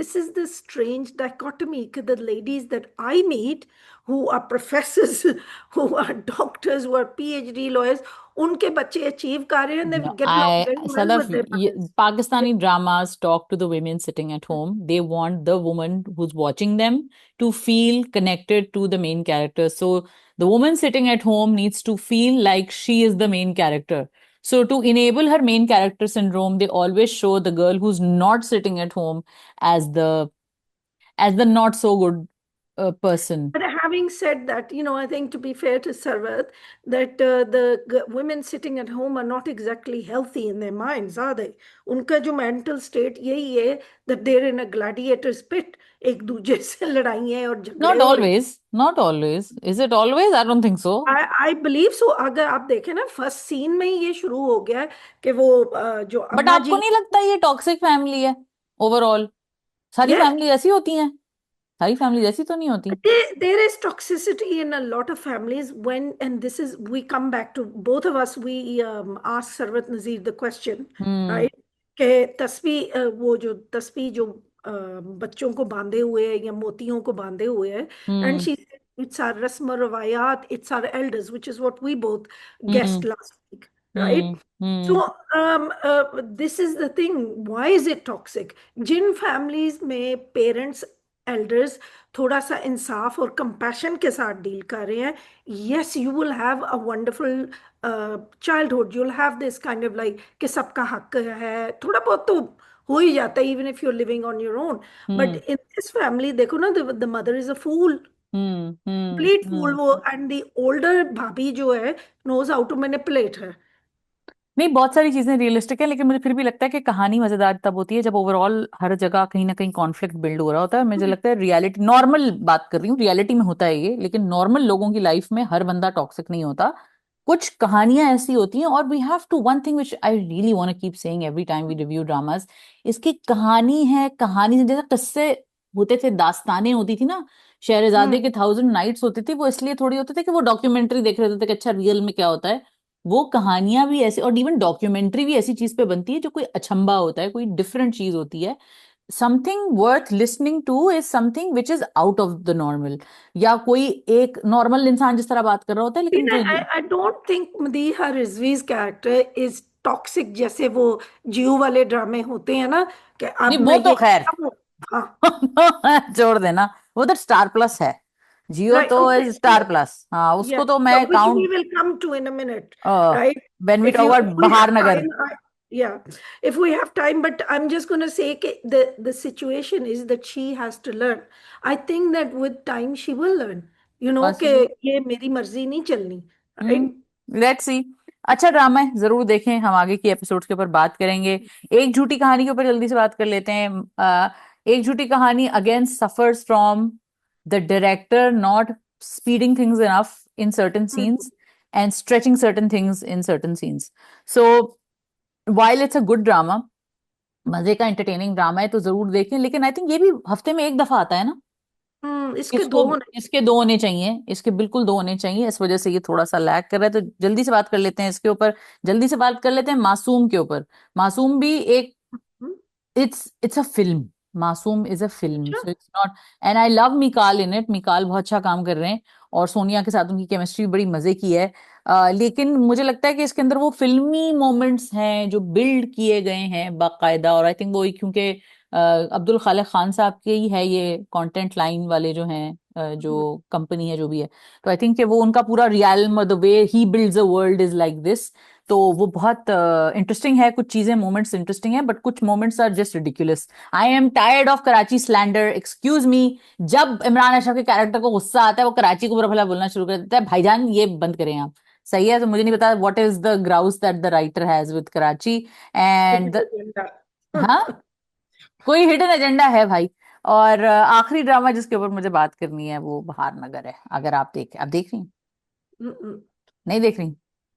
this is the strange dichotomy. The ladies that I meet who are professors, who are doctors, who are PhD lawyers, उनके बच्चे achieve कर रहे हैं, and No, they're getting along I very well Sadaf, with their mothers. Pakistani dramas talk to the women sitting at home. They want the woman who's watching them to feel connected to the main character. So the woman sitting at home needs to feel like she is the main character. So to enable her main character syndrome, they always show the girl who's not sitting at home as the not so good person. But having said that, I think to be fair to Sarvat, that women sitting at home are not exactly healthy in their minds, are they? उनका जो mental state यही है that they're in a gladiator's pit. एक दूसरे से लड़ाइयाँ और झगड़े Not हो रहे. always. Not always. Is it always? I don't think so. I believe so. अगर आप देखें ना, फर्स्ट सीन में ही ये शुरू हो गया है कि वो जो बट अम्मा आपको जी. नहीं लगता ये टॉक्सिक फैमिली है ओवरऑल? सारी Yes, फैमिली ऐसी होती हैं? सारी फैमिली ऐसी तो नहीं होती. there is toxicity in a lot of families when, and this is, we come back to both of us, we ask Sarwat Nazir the question, hmm. right? कि तस्बी वो जो तस्बी जो बच्चों को बांधे हुए है या मोतियों को बांधे हुए है, and hmm. she said it's our rasm rawayat, it's our elders, which is what we both guessed hmm. last week, right? Hmm. Hmm. So this is the thing, why is it toxic? Jin families में parents, elders थोड़ा सा इंसाफ और कंपैशन के साथ डील कर रहे हैं, yes you will have a wonderful childhood, you will have this kind of like कि सबका हक है, थोड़ा बहुत तो हो ही जाता है even if you are living on your own. But hmm. In this family देखो ना, the mother is a fool, hmm. Hmm. Complete fool hmm. वो, एंड द ओल्डर भाभी जो है नोज हाउ टू मैनिपुलेट है. नहीं, बहुत सारी चीजें रियलिस्टिक है, लेकिन मुझे फिर भी लगता है कि कहानी मजेदार तब होती है जब ओवरऑल हर जगह कहीं ना कहीं कॉन्फ्लिक्ट बिल्ड हो रहा होता है. मुझे लगता है रियलिटी, नॉर्मल बात कर रही हूँ, रियलिटी में होता है ये, लेकिन नॉर्मल लोगों की लाइफ में हर बंदा टॉक्सिक नहीं होता. कुछ कहानियां ऐसी होती हैं. और we have to, one thing which I really want to keep saying every time we review dramas, इसकी कहानी है. कहानी से जैसे किस्से होते थे, दास्तानें होती थी ना, शहरजादे हम्म. के 1000 नाइट्स होती थी, वो इसलिए थोड़ी होते थे कि वो डॉक्यूमेंट्री देख रहे थे कि अच्छा रियल में क्या होता है. वो कहानियां भी ऐसे, और इवन डॉक्यूमेंट्री भी ऐसी चीज पे बनती है जो कोई अचंबा होता है, कोई डिफरेंट चीज होती है. Something worth listening two is something which is out of the normal. या कोई एक नॉर्मल इंसान जिस तरह बात कर रहा होता है, लेकिन जो I don't think Madiha Rizvi's character is toxic जैसे वो जियो वाले ड्रामे होते हैं ना, कि नहीं, अब मैं वो तो ये खैर हाँ. छोड़ देना. वो तो स्टार प्लस है. जियो Right. तो Okay. Star plus. हाँ, Yeah. उसको तो So मैं which we count. will come to in a minute, Uh, right? when we If talk you about we have Bahar Nagar. time, Yeah, if we have time, but I'm just going to say the situation is that she has to learn. I think that with time she will learn, कि पॉसिबल। ये मेरी मर्जी नहीं चलनी, right? Let's see. अच्छा ड्रामा है, जरूर देखें, हम आगे की एपिसोड्स के ऊपर बात करेंगे। एक झूठी कहानी के ऊपर जल्दी से बात कर लेते हैं। एक झूठी कहानी again suffers from the director not speeding things enough in certain scenes and stretching certain things in certain scenes. So while it's a good drama, मजे का एंटरटेनिंग ड्रामा है तो जरूर देखें, लेकिन आई थिंक ये भी हफ्ते में एक दफा आता है ना। इसके इसको, दो होने इसके दो होने चाहिए, इसके बिल्कुल दो होने चाहिए, इस वजह से ये थोड़ा सा लैग कर रहा है। तो जल्दी से बात कर लेते हैं इसके ऊपर। जल्दी से बात कर लेते हैं मासूम के ऊपर। मासूम भी एक, हम्म, इट्स अ फिल्म। मासूम इज अ फिल्म, अच्छा। So it's not. And I love Mikaal in it, Mikaal बहुत अच्छा काम कर रहे हैं और सोनिया के साथ उनकी केमिस्ट्री बड़ी मजे की है। लेकिन मुझे लगता है कि इसके अंदर वो फिल्मी मोमेंट्स हैं जो बिल्ड किए गए हैं बाकायदा, और आई थिंक वो क्योंकि अब्दुल खालिक खान साहब के ही है ये कंटेंट लाइन वाले जो हैं, जो कंपनी है जो भी है। तो आई थिंक कि वो उनका पूरा realm, the way he builds a world is like this. तो वो बहुत इंटरेस्टिंग है, कुछ चीजें मोमेंट्स इंटरेस्टिंग है, बट कुछ moments are just ridiculous. I am tired of Karachi slander, excuse me. जब इमरान अशरफ के कैरेक्टर को गुस्सा आता है वो कराची को बुरा भला बोलना शुरू कर देता है, भाईजान ये बंद करें आप। सही है, तो मुझे नहीं पता what is the grouse that the writer has with Karachi and. हाँ, कोई हिडन एजेंडा है भाई। और आखिरी ड्रामा जिसके ऊपर मुझे बात करनी है वो बहार नगर है। अगर आप देख रही हैं? नहीं देख रही?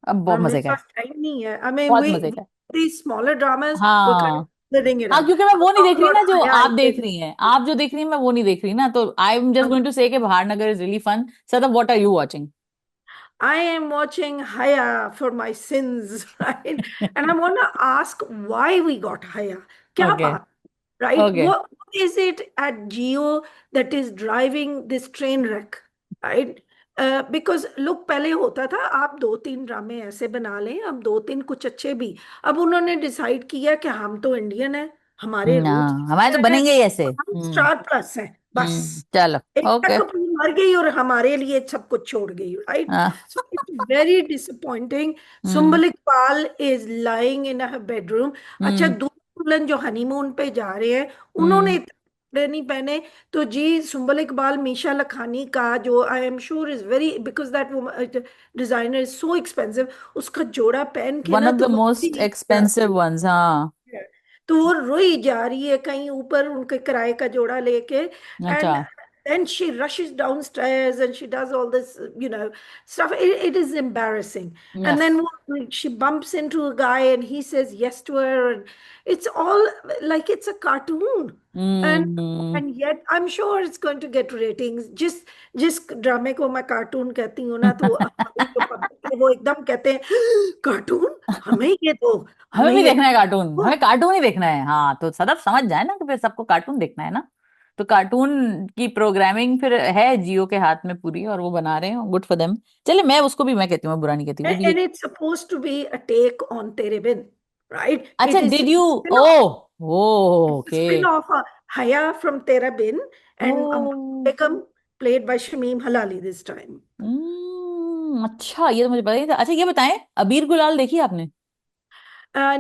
अब बहुत मेरे मजे का है, पास टाइम नहीं है। I mean, बहुत we मजे का है। these smaller dramas we're kind of हाँ। splitting it हाँ, up. क्योंकि मैं वो नहीं Talk देख रही about ना जो Haya आप and देख रही हैं, Kid. आप जो देख रही हैं मैं वो नहीं देख रही ना, तो I am just going to say कि Bahar Nagar is really fun. Sir, what are you watching? I am watching Haya for my sins, right? And I want to ask why we got Haya. क्या ओके। बात, right? Okay. What is it at Geo that is driving this train wreck, right? Because look, पहले होता था आप दो तीन ड्रामे ऐसे बना लें, अब दो तीन कुछ अच्छे भी। अब उन्होंने डिसाइड किया कि हम तो इंडियन हैं, हमारे ना, रूट्स हमारे तो हैं, बनेंगे ही ऐसे। हम स्टार प्लस हैं बस। चलो। एकता ओके। कपूर मर गई और हमारे लिए सब कुछ छोड़ गई, राइट? हाँ। So it's very disappointing. Hmm. Sumbul Iqbal is lying in her bedroom. अच्छा, हम्म। दूल्हा दुल्हन जो हनीमून पे जा रहे हैं, उन्होंने हम्म। इतने कपड़े नहीं पहने। तो जी, सुम्बल इकबाल मीशा लखानी का जो I am sure is very, because that designer is so expensive, उसका जोड़ा पहन के वन ना ऑफ द तो वो मोस्ट एक्सपेंसिव वंस, हाँ। है। तो वो रोई जा रही है कहीं ऊपर उनके किराए का जोड़ा लेके। अच्छा। And then she rushes downstairs and she does all this, stuff. It is embarrassing. And yes. then she bumps into a guy and he says yes to her. And it's all like it's a cartoon. And hmm. and yet I'm sure it's going to get ratings. जिस ड्रामे को मैं कार्टून कहती हूँ ना, तो हमारी जो पब्लिक है वो एकदम कहते हैं कार्टून, हमें ये दो, हमें हमें भी ये देखना है कार्टून, दो। हमें कार्टून ही देखना है। हाँ, तो सदफ समझ जाए ना कि फिर सबको कार्टून देखना है ना। तो कार्टून की प्रोग्रामिंग फिर है जियो के हाथ में पूरी, और वो बना रहे हैं, गुड फॉर देम। चले, मैं उसको भी मैं कहती हूँ, मैं बुरा नहीं कहती, वो भी And एक। it's supposed to be a take on Tere Bin, right? अच्छा, It is did a you? spin-off. Oh, It's a okay. spin-off of Haya from Tera Bin and oh. Begum, played by Shamim Halali this time. अच्छा, ये तो मुझे पता नहीं था। अच्छा, ये बताएं, अबीर गुलाल देखी आपने?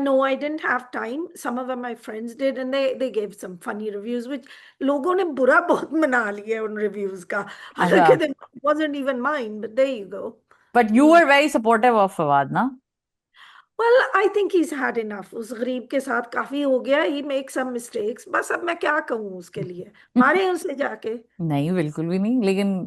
No, I didn't have time. Some of them my friends did, and they gave some funny reviews, which लोगों ने बुरा बहुत मना लिया उन reviews का. अच्छा, हालांकि they wasn't even mine, but there you go. But you Hmm. Were very supportive of Fawad ना? Well, I think he's had enough. उस गरीब के साथ काफी हो गया. He makes some mistakes. बस अब मैं क्या कहूँ उसके लिए, मारे उसे जाके। नहीं, बिल्कुल भी नहीं,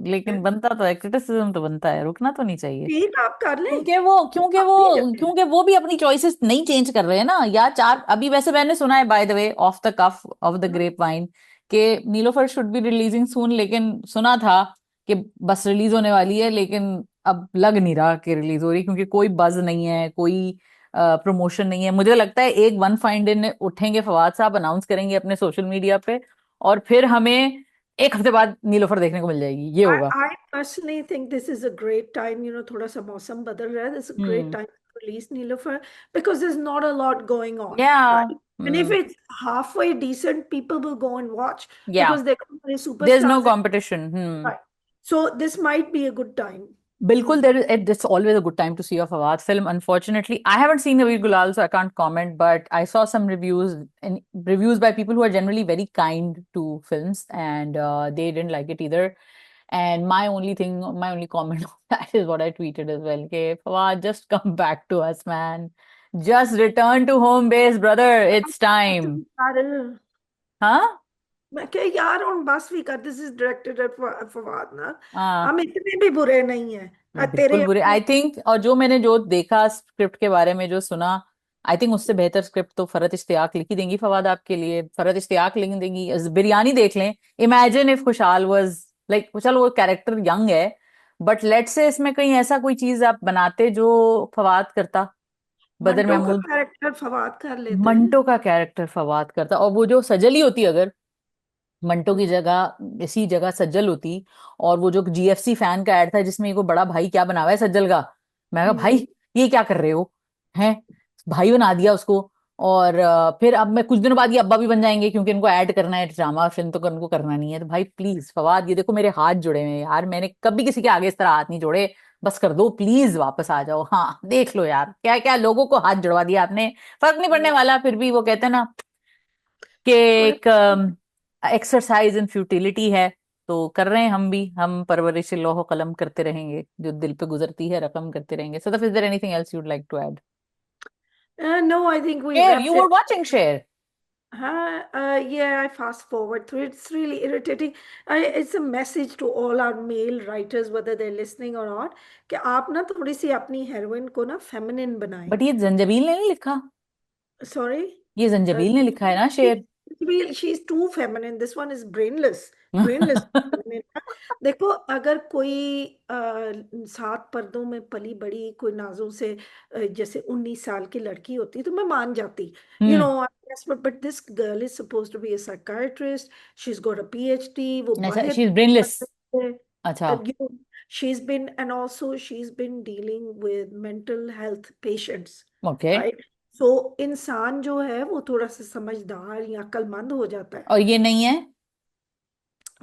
लेकिन बनता तो है, क्रिटिसिज्म तो बनता है, रुकना तो नहीं चाहिए। ठीक, आप कर लें। आप नहीं करते। क्योंकि वो भी अपनी चॉइसेस नहीं चेंज कर रहे हैं ना यार। चार अभी वैसे मैंने सुना है, by the way, off the cuff off the grapevine, के Neelofar should be releasing soon, लेकिन सुना था कि बस रिलीज होने वाली है, लेकिन अब लग नहीं रहा कि रिलीज हो रही, क्योंकि कोई बज नहीं है, कोई प्रमोशन नहीं है। मुझे लगता है एक वन फाइन डे उठेंगे फवाद साहब, अनाउंस करेंगे अपने सोशल मीडिया पे, और फिर हमें एक हफ्ते बाद नीलोफर देखने को मिल जाएगी, ये होगा। I personally think this is a great time, थोड़ा सा मौसम बदल रहा है. This is a great hmm. time to release Nilofer because there's not a lot going on, या। right? And if hmm. it's halfway decent, people will go and watch या, because they're there is no superstars, competition. Hmm. right? So this might be a good time. बिल्कुल, there is it's always a good time to see a Fawad film. Unfortunately, I haven't seen Naveen Gulal, so I can't comment, but I saw some reviews and reviews by people who are generally very kind to films, and they didn't like it either. And my only comment on that is what I tweeted as well. Okay, Fawad, just come back to us, man. Just return to home base, brother. It's time. यार Huh? मैं क्या यार on बस भी कर, this is directed eight Fawad ना, हाँ, हम इतने भी बुरे नहीं हैं। बिल्कुल तेरे बुरे अपने। I think. और जो मैंने जो देखा स्क्रिप्ट के बारे में जो सुना, आई थिंक उससे बेहतर स्क्रिप्ट तो फरहत इश्तियाक लिखी देंगी फवाद आपके लिए। फरहत इश्तियाक लिख देंगी। बिरयानी देख लें। इमेजिन इफ खुशहाल वाज लाइक, चलो वो कैरेक्टर यंग है, बट लेट से इसमें कहीं ऐसा कोई चीज आप बनाते जो फवाद करता, बदर मंटो का महमूद। कैरेक्टर फवाद कर लेते हैं। मंटो का कैरेक्टर फवाद करता, और वो जो सजली होती अगर मंटो की जगह इसी जगह सज्जल होती, और वो जो जीएफसी फैन का एड था जिसमें ये को बड़ा भाई क्या बना हुआ है सज्जल का, मैं कहा हम्म। भाई ये क्या कर रहे हो हैं, भाई बना दिया उसको। और फिर अब मैं कुछ दिनों बाद ये अब्बा भी बन जाएंगे क्योंकि इनको ऐड करना है ड्रामा फिल्म, तो उनको करना नहीं है। तो भाई प्लीज फवाद, ये देखो मेरे हाथ जुड़े हुए हैं यार, मैंने कभी किसी के आगे इस तरह हाथ नहीं जोड़े, बस कर दो प्लीज, वापस आ जाओ। हाँ देख लो यार, क्या क्या लोगों को हाथ जुड़वा दिया आपने। फर्क नहीं पड़ने वाला, फिर भी वो कहते हैं ना कि कोई एक एक्सरसाइज इन फ्यूटिलिटी है, तो कर रहे हैं हम भी। हम परवरिश लौह कलम करते रहेंगे, जो दिल पे गुजरती है रकम करते रहेंगे। Sadaf, is there anything else you'd like to add? No, I think we share, you wrapped were it. Watching share? Huh? Yeah, I fast forward through. It's really irritating. It's a message to all our male writers, whether they're listening or not, कि आप ना थोड़ी सी अपनी हेरोइन को ना फेमिनिन बनाएं। बट ये जंजबील ने नहीं लिखा, Sorry? ये Uh, जंजबील ने लिखा है ना शेर। she's too feminine. This one is brainless. Brainless feminine. देखो, अगर कोई सात पर्दों में पली बड़ी कोई नाजों से जैसे 19 साल की लड़की होती तो मैं मान जाती, you hmm. Know. But this girl is suppose to be a psychiatrist, she is got a PhD, वो अच्छा, बाहर शी इज ब्रेनलेस। अच्छा। she's been, and also she's been dealing with mental health patients, okay. right? So इंसान जो है वो थोड़ा सा समझदार या अक्लमंद हो जाता है। और ये नहीं है?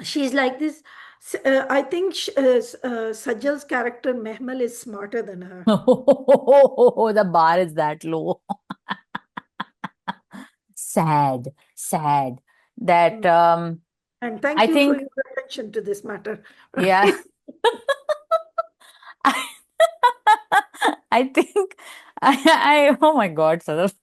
She's like this. I think Sajjal's character Mehmal is smarter than her. The bar is that low. Sad, sad that Mm. And thank I you for think, your attention to this matter. yeah. Right? I think oh my God, Sadaf.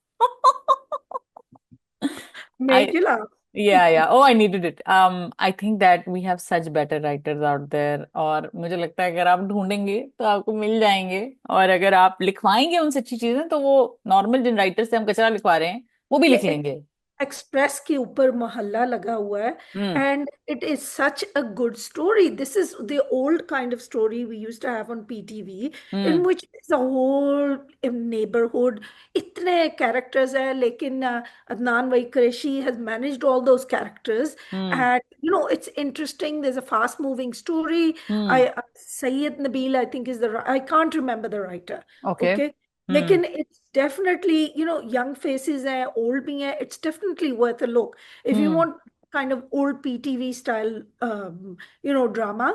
Make I you laugh. Yeah, yeah. Oh, I needed it. I think that we have such better writers out there, और मुझे लगता है अगर आप ढूंढेंगे तो आपको मिल जाएंगे। और अगर आप लिखवाएंगे उनसे अच्छी चीजें, तो वो नॉर्मल जिन राइटर से हम कचरा लिखवा रहे हैं वो भी ये लिख लेंगे। एक्सप्रेस के ऊपर मोहल्ला लगा हुआ है, hmm. And it is such a good story. This is the old kind of story we used to have on PTV, in hmm. Which is a whole neighbourhood, इतने कैरेक्टर्स हैं, लेकिन अदनान वही Qureshi has managed all those characters, hmm. And it's interesting, there is a fast moving story. Hmm. I Syed Nabeel I think is the, I can't remember the writer, okay. Okay. हम्म। लेकिन इट्स डेफिनेटली, यंग फेसेस हैं, ओल्ड भी हैं, it's definitely worth a look if you hmm. Want kind of old PTV style, drama,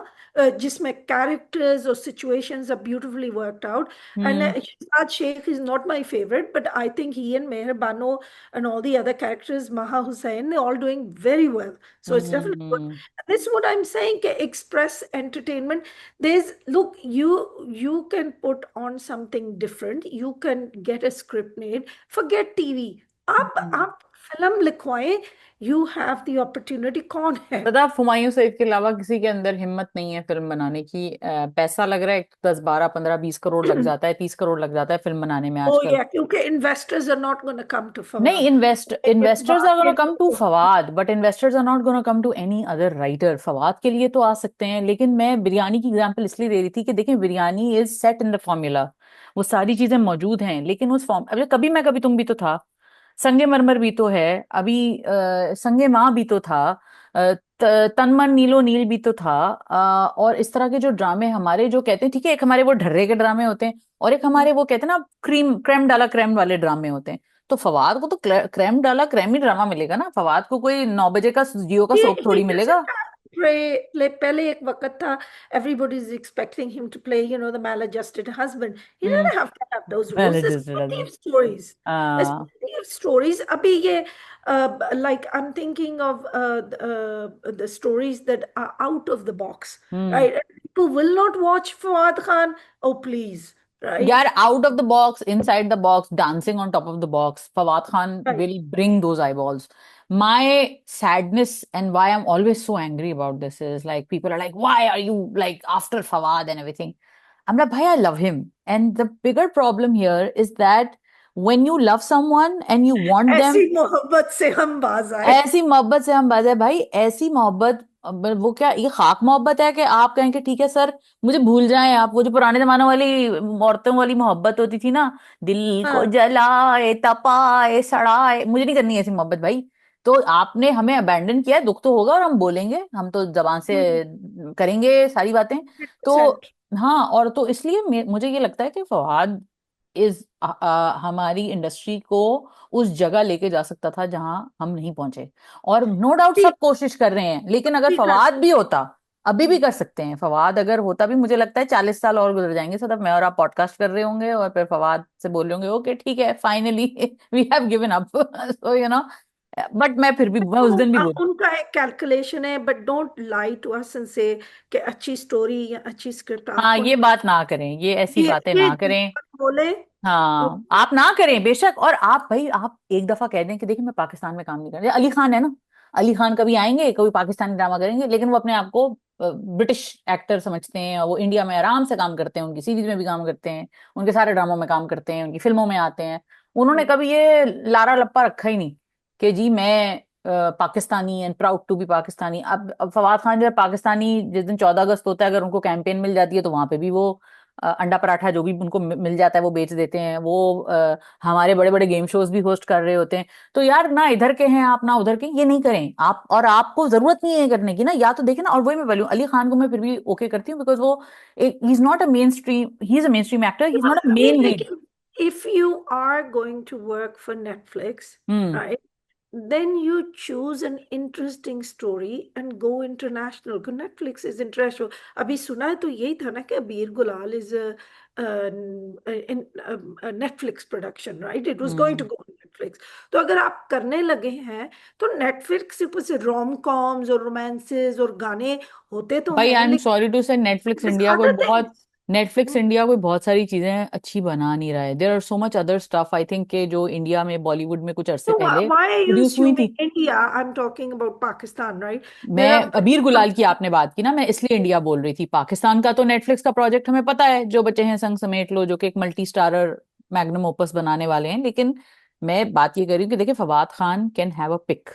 जिसमें characters or situations are beautifully worked out. And hmm. Shahzad Sheikh is not my favorite, but I think he and Meher Bano and all the other characters, Maha Hussain, they're all doing very well. So it's definitely good. Hmm. This is what I'm saying, कि express entertainment. There's, look, you can put on something different. You can get a script made. Forget TV. Hmm. आप फिल्म लिखवाएं, यू हैव द अपॉर्चुनिटी। कौन है? सदाफ, हुमायूं सईद के अलावा किसी के अंदर हिम्मत नहीं है फिल्म बनाने की। पैसा लग रहा है, 10, 12, 15, 20 करोड़ लग जाता है, 30 करोड़ लग जाता है फिल्म बनाने में ओ आजकल। या, क्योंकि investors are not gonna come to नहीं, फवाद। इन्वेस्टर्स बात आर गोना ये कम टू तो Fawad, but investors are not gonna come to any other writer. Fawad के लिए तो आ सकते हैं, लेकिन मैं बिरयानी की एग्जांपल इसलिए दे रही थी कि देखें, biryani is set in the formula, वो सारी चीजें मौजूद हैं, लेकिन उस फॉर्म, अब कभी मैं कभी तुम भी तो था, संगे मरमर भी तो है, अभी संगे माँ भी तो था, तन मन नीलो नील भी तो था। और इस तरह के जो ड्रामे हमारे जो कहते हैं, ठीक है, एक हमारे वो ढर्रे के ड्रामे होते हैं, और एक हमारे वो कहते हैं ना क्रेम डाला क्रेम वाले ड्रामे होते हैं। तो फवाद को तो क्रेम डाला क्रेम ही ड्रामा मिलेगा ना, फवाद को कोई 9 बजे का जियो का he सोप he थोड़ी doesn't मिलेगा। पहले एक वक्त था, everybody is expecting him to play, the maladjusted husband. He hmm. didn't have to have those roles. पहले There's जैसे plenty रहता। of stories. There's हाँ। plenty of stories. अभी ये, like I'm thinking of the stories that are out of the box, hmm. right? And people will not watch Fawad Khan. Oh, please, right? यार out of the box, inside the box, dancing on top of the box, Fawad Khan Right. Will bring those eyeballs. My sadness and why I'm always so angry about this is like people are like, why are you like after Fawad and everything? I'm like, bhai, I love him. And the bigger problem here is that when you love someone and you want them, ऐसी मोहब्बत से हम बाज आए। ऐसी मोहब्बत से हम बात है भाई, ऐसी मोहब्बत। वो क्या ये खाक मोहब्बत है कि आप कहें कि ठीक है सर, मुझे भूल जाएं आप, वो जो पुराने जमाने वाली औरतों वाली मोहब्बत होती थी ना, दिल को हाँ। जलाए तपाए सड़ाए, मुझे नहीं करनी ऐसी मोहब्बत भाई। तो आपने हमें अबैंडन किया है, दुख तो होगा और हम बोलेंगे, हम तो जबान से करेंगे सारी बातें। तो 100%। हाँ, और तो इसलिए मुझे ये लगता है कि फवाद इज हमारी इंडस्ट्री को उस जगह लेके जा सकता था जहां हम नहीं पहुंचे। और नो डाउट भी सब कोशिश कर रहे हैं, लेकिन अगर भी कर फवाद भी सकते होता, अभी भी हैं। कर सकते हैं, फवाद अगर होता भी, मुझे लगता है 40 साल और गुजर जाएंगे सदफ, मैं और आप पॉडकास्ट कर रहे होंगे और फिर फवाद से बोल रहे होंगे ओके ठीक है finally we have given up so you know. But मैं फिर भी, मैं उस दिन भी तो बोल। उनका एक कैलकुलेशन है, but don't lie to us and say कि अच्छी स्टोरी या अच्छी स्क्रिप्ट हाँ आपको ये नहीं बात पसंद। ना करें, ये ऐसी बातें ये ना जब करें। तक बोले। हाँ आप ना करें बेशक, और आप भाई आप एक दफा कह दें कि देखिए मैं पाकिस्तान में काम नहीं कर रहा, अली खान है ना, अली खान कभी आएंगे कभी पाकिस्तानी ड्रामा करेंगे, लेकिन वो अपने आप को ब्रिटिश एक्टर समझते हैं, और वो इंडिया में आराम से काम करते हैं, उनकी सीरीज में भी काम करते हैं, उनके सारे ड्रामों में काम करते हैं, उनकी फिल्मों में आते हैं। उन्होंने कभी ये लारा लप्पा रखा ही नहीं कि जी मैं Pakistani and proud to be Pakistani. अब फवाद खान जो है पाकिस्तानी, जिस दिन 14 अगस्त होता है अगर उनको कैंपेन मिल जाती है तो वहां पे भी वो अंडा पराठा जो भी उनको मिल जाता है वो बेच देते हैं, वो हमारे बड़े बड़े गेम शोज भी होस्ट कर रहे होते हैं। तो यार ना इधर के हैं आप ना उधर के, ये नहीं करें आप, और आपको जरूरत नहीं है करने की ना, या तो देखें ना। और वही मैं बोलूं, अली खान को मैं फिर भी ओके करती हूँ बिकॉज वो he is not a main stream, he is a main stream actor, he is not a I mean, main lead. लेकिन if you are going to work for Netflix, hmm. right, then you choose an interesting story and go international. Because Netflix is international. अभी सुना है तो यही था ना कि अबीर गुलाल is a Netflix production, right? It was going to hmm. go on Netflix. तो अगर आप करने लगे हैं तो Netflix से ऊपर से रोम कॉम्स और रोमांसेस और गाने होते तो भाई हैं, आई एम लेकिन sorry to say, Netflix there's India कोई other बहुत, things. नेटफ्लिक्स इंडिया कोई बहुत सारी चीजें अच्छी बना नहीं रहा है। There are so much other stuff I think के जो इंडिया में बॉलीवुड में कुछ अरसे So पहले why are you प्रोड्यूस हुई assuming थी। India? I'm talking about Pakistan, right? There मैं are अबीर very गुलाल की आपने बात की ना, मैं इसलिए इंडिया बोल रही थी। पाकिस्तान का तो नेटफ्लिक्स का प्रोजेक्ट हमें पता है, जो बचे हैं संग समेट लो, जो कि एक मल्टी स्टारर मैग्नम ओपस बनाने वाले हैं, लेकिन मैं बात ये कर रही हूँ कि देखिए Fawad Khan can have a pick.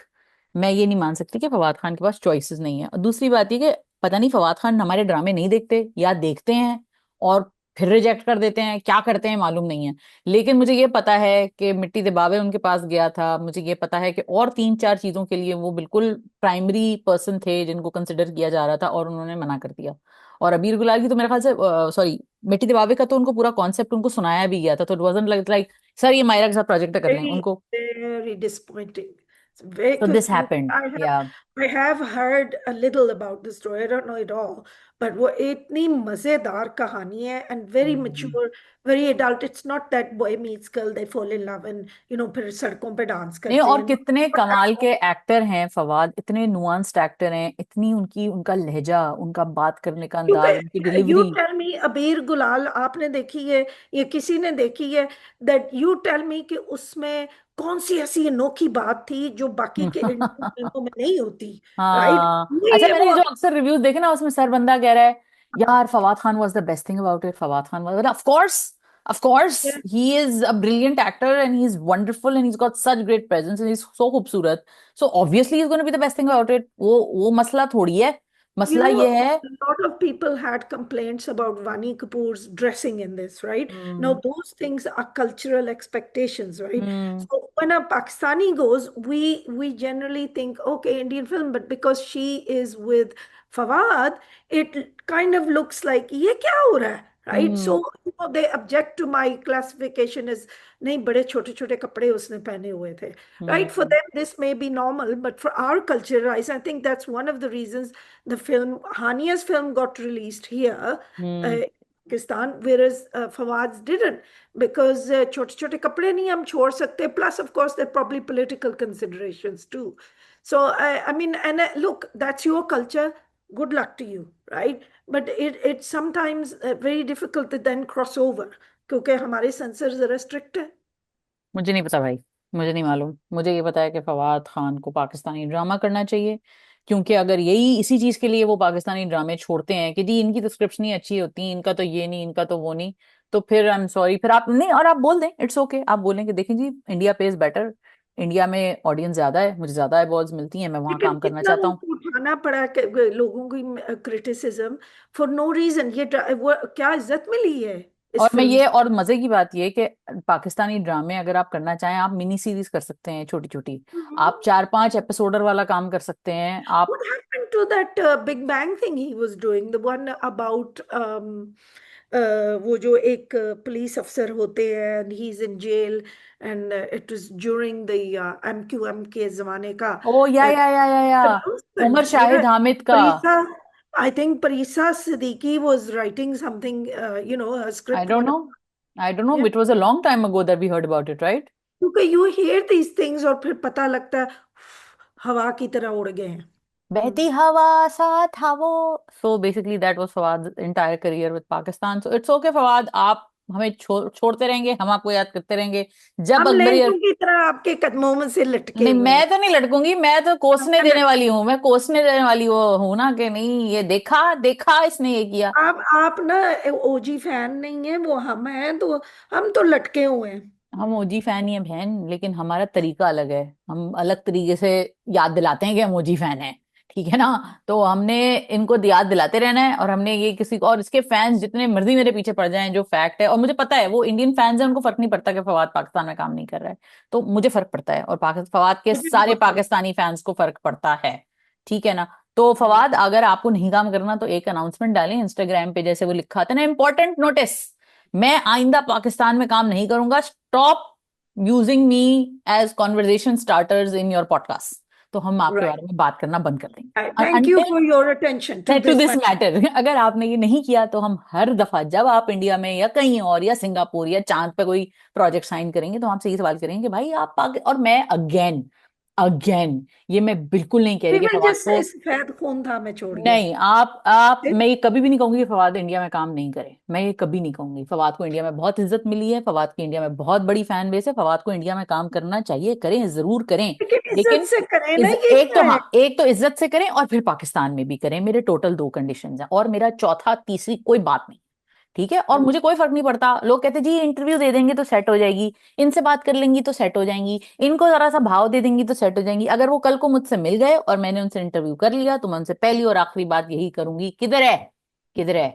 मैं ये नहीं मान सकती कि फवाद खान के पास चॉइसेस नहीं है। और दूसरी बात ये कि पता नहीं फवाद खान हमारे ड्रामे नहीं देखते या देखते हैं और फिर रिजेक्ट कर देते हैं, क्या करते हैं मालूम नहीं है। लेकिन मुझे ये पता है कि मिट्टी दबावे उनके पास गया था, मुझे ये पता है कि और 3 4 चीजों के लिए वो बिल्कुल प्राइमरी पर्सन थे जिनको कंसिडर किया जा रहा था, और उन्होंने मना कर दिया। और अबीर गुलाल की तो मेरे ख्याल से, सॉरी, मिट्टी दबावे का तो उनको पूरा कॉन्सेप्ट उनको सुनाया भी गया था, तो इट वाजंट लाइक सर ये मायरा के साथ प्रोजेक्ट कर लें very, उनको। very disappointing. It's very, तो दिस because हैपेंड या। I have heard a little about the story. I don't know it all, but वो इतनी मजेदार कहानी है and very mature, very adult. It's not that boy meets girl, they fall in love and फिर सड़कों पे डांस नहीं, करते और हैं। कितने कमाल के एक्टर हैं फवाद, इतने नुआंस्ड एक्टर हैं, इतनी उनकी उनका लहजा, उनका बात करने का अंदाज, उनकी क्योंकि यू डिलीवरी। टेल मी, अबीर गुलाल आपने देखी है या किसी ने देखी है? दैट यू टेल मी कि उसमें कौन सी ऐसी अनोखी बात थी जो बाकी के इंडियन फिल्मों में नहीं होती? राइट, हाँ अच्छा, ये मैंने वो। जो अक्सर रिव्यूज देखे ना उसमें सर बंदा कह रहा है यार Fawad Khan was the best thing about it, Fawad Khan was, of course he is a brilliant actor and he is wonderful and he got such great presence and he is so खूबसूरत, so obviously he is gonna be the best thing about it. वो मसला थोड़ी है, मसला ये है। A lot of people had complaints about Vani Kapoor's dressing in this, right? Hmm. Now, those things are cultural expectations, right? Hmm. So when a Pakistani goes, we generally think, okay, Indian film, but because she is with Fawad, it kind of looks like, ये क्या हो रहा है? Right. Hmm. So they object to my classification is, नहीं बड़े छोटे छोटे कपड़े उसने पहने हुए थे. Right, for hmm. Them this may be normal, but for our culture I think that's one of the reasons the film, Hania's film got released here, hmm. Pakistan, whereas Fawaz didn't, because छोटे छोटे कपड़े नहीं हम छोड़ सकते. Plus, of course, there are probably political considerations too. So I mean, and look, that's your culture. Good luck to you, right? But it's sometimes very difficult to then cross over, क्योंकि हमारे सेंसर जरा स्ट्रिक्ट है. मुझे नहीं पता भाई, मुझे नहीं मालूम। मुझे ये पता है कि फवाद खान को पाकिस्तानी ड्रामा करना चाहिए, क्योंकि अगर यही इसी चीज के लिए वो पाकिस्तानी ड्रामे छोड़ते हैं कि जी इनकी तो स्क्रिप्ट नहीं अच्छी होती, इनका तो ये नहीं, इनका तो वो नहीं, तो फिर आई एम सॉरी, फिर आप नहीं, और आप बोल दें इट्स ओके, आप बोलें कि देखें जी इंडिया पेज बेटर, इंडिया में ऑडियंस ज्यादा है, मुझे ज्यादा अवार्ड्स मिलती हैं, मैं वहां लेकिन काम करना कितना चाहता हूँ। उनको उठाना पड़ा लोगों की क्रिटिसिज्म फॉर नो रीजन. वो क्या इज्जत मिली है और इस मैं फिल्म ये, से. और मजे की बात ये कि पाकिस्तानी ड्रामे अगर आप करना चाहें, आप मिनी सीरीज कर सकते हैं छोटी छोटी, आप 4-5 एपिसोडर वाला काम कर सकते हैं आप। What happened to that Big Bang thing he was doing? The one about वो जो एक पुलिस अफसर होते हैं and he's in jail, and it was during the MQM के जमाने का ओ या uh, या या या या उमर announcement. Yeah, शाहिद हामिद का। Parisa, I think Parisa Siddiqui was writing something, a I script, don't know, whatever. I don't know, Yeah, it was a long time ago that we heard about it, right? क्योंकि you hear these things और फिर पता लगता है हवा की तरह उड़ गए हैं. बहती हवा सा था वो। So basically that was Fawad entire career with Pakistan. So it's okay Fawad, आप हमें छोड़ते रहेंगे, हम आपको याद करते रहेंगे। जब हम अकबरी, लहंगों की तरह आपके कदमों में से लटके नहीं हुए हैं. मैं तो नहीं लटकूंगी, मैं तो कोसने हम देने लट- वाली हूँ, मैं कोसने देने वाली वो हूं ना, कि नहीं ये देखा देखा इसने ये किया। आप ना ओजी फैन नहीं है, वो हम हैं, तो हम तो लटके हुए हैं. हम ओजी फैन ही हैं बहन, लेकिन हमारा तरीका अलग है, हम अलग तरीके से याद दिलाते हैं कि हम ओजी फैन हैं, ठीक है ना? तो हमने इनको याद दिलाते रहना है, और हमने ये किसी को, और इसके फैंस जितने मर्जी मेरे पीछे पड़ जाएं, जो फैक्ट है, और मुझे पता है वो इंडियन फैंस हैं, उनको फर्क नहीं पड़ता कि फवाद पाकिस्तान में काम नहीं कर रहा है, तो मुझे फर्क पड़ता है, और फवाद के मुझे सारे बहुत फर्क. पाकिस्तानी फैंस को फर्क पड़ता है, ठीक है ना? तो फवाद, अगर आपको नहीं काम करना तो एक अनाउंसमेंट डालें इंस्टाग्राम पे, जैसे वो लिखा था ना, इंपॉर्टेंट नोटिस, मैं आइंदा पाकिस्तान में काम नहीं करूंगा, stop using me as conversation starters in your podcast. तो हम आपके बारे राइट. में बात करना बंद कर देंगे thank you until for your attention to to this this matter. Matter. अगर आपने ये नहीं किया तो हम हर दफा जब आप इंडिया में या कहीं और या सिंगापुर या चांद पे कोई प्रोजेक्ट साइन करेंगे, तो आपसे ये सवाल करेंगे कि भाई आप और मैं अगेन अगेन, ये मैं बिल्कुल नहीं कह रही कि विमल फवाद को, जैसे सफेद खून था, मैं छोड़ गया. नहीं आप मैं ये कभी भी नहीं कहूंगी कि फवाद इंडिया में काम नहीं करे, मैं ये कभी नहीं कहूंगी। फवाद को इंडिया में बहुत इज्जत मिली है, फवाद की इंडिया में बहुत बड़ी फैन बेस है, फवाद को इंडिया में काम करना चाहिए, करें जरूर करें, लेकिन इज्जत लेकिन से करें ना, ये एक तो, क्या है. हाँ एक तो इज्जत से करें, और फिर पाकिस्तान में भी करें। मेरे टोटल 2 कंडीशंस हैं, और मेरा चौथा तीसरी कोई बात नहीं, ठीक है? और मुझे कोई फर्क नहीं पड़ता, लोग कहते जी इंटरव्यू दे देंगे तो सेट हो जाएगी, इनसे बात कर लेंगी तो सेट हो जाएंगी, इनको जरा सा भाव दे देंगी तो सेट हो जाएंगी। अगर वो कल को मुझसे मिल गए और मैंने उनसे इंटरव्यू कर लिया, तो मैं उनसे पहली और आखिरी बात यही करूंगी, किधर है, किधर है?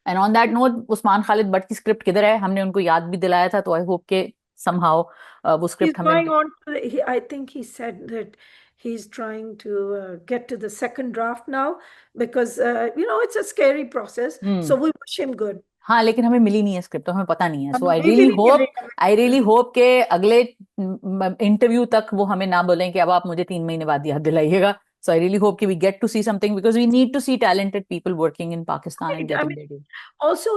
And on that note, Usman Khalid Bhatt की स्क्रिप्ट किधर है? हमने उनको याद भी दिलाया था, तो आई होप के समहाउ वो He's स्क्रिप्ट हमें। going on I think he said that he's trying to get to the second draft now, because it's a scary process, hmm. so we wish him good. हाँ लेकिन हमें मिली नहीं है स्क्रिप्ट, तो हमें पता नहीं है। सो हमें भी नहीं मिले. आई रियली होप के अगले इंटरव्यू तक वो हमें ना बोलें कि अब आप मुझे 3 महीने बाद याद दिलाइएगा। सो आई रियली होप कि we get to see something, because we need to see talented people working in Pakistan and I getting mean, their due. also,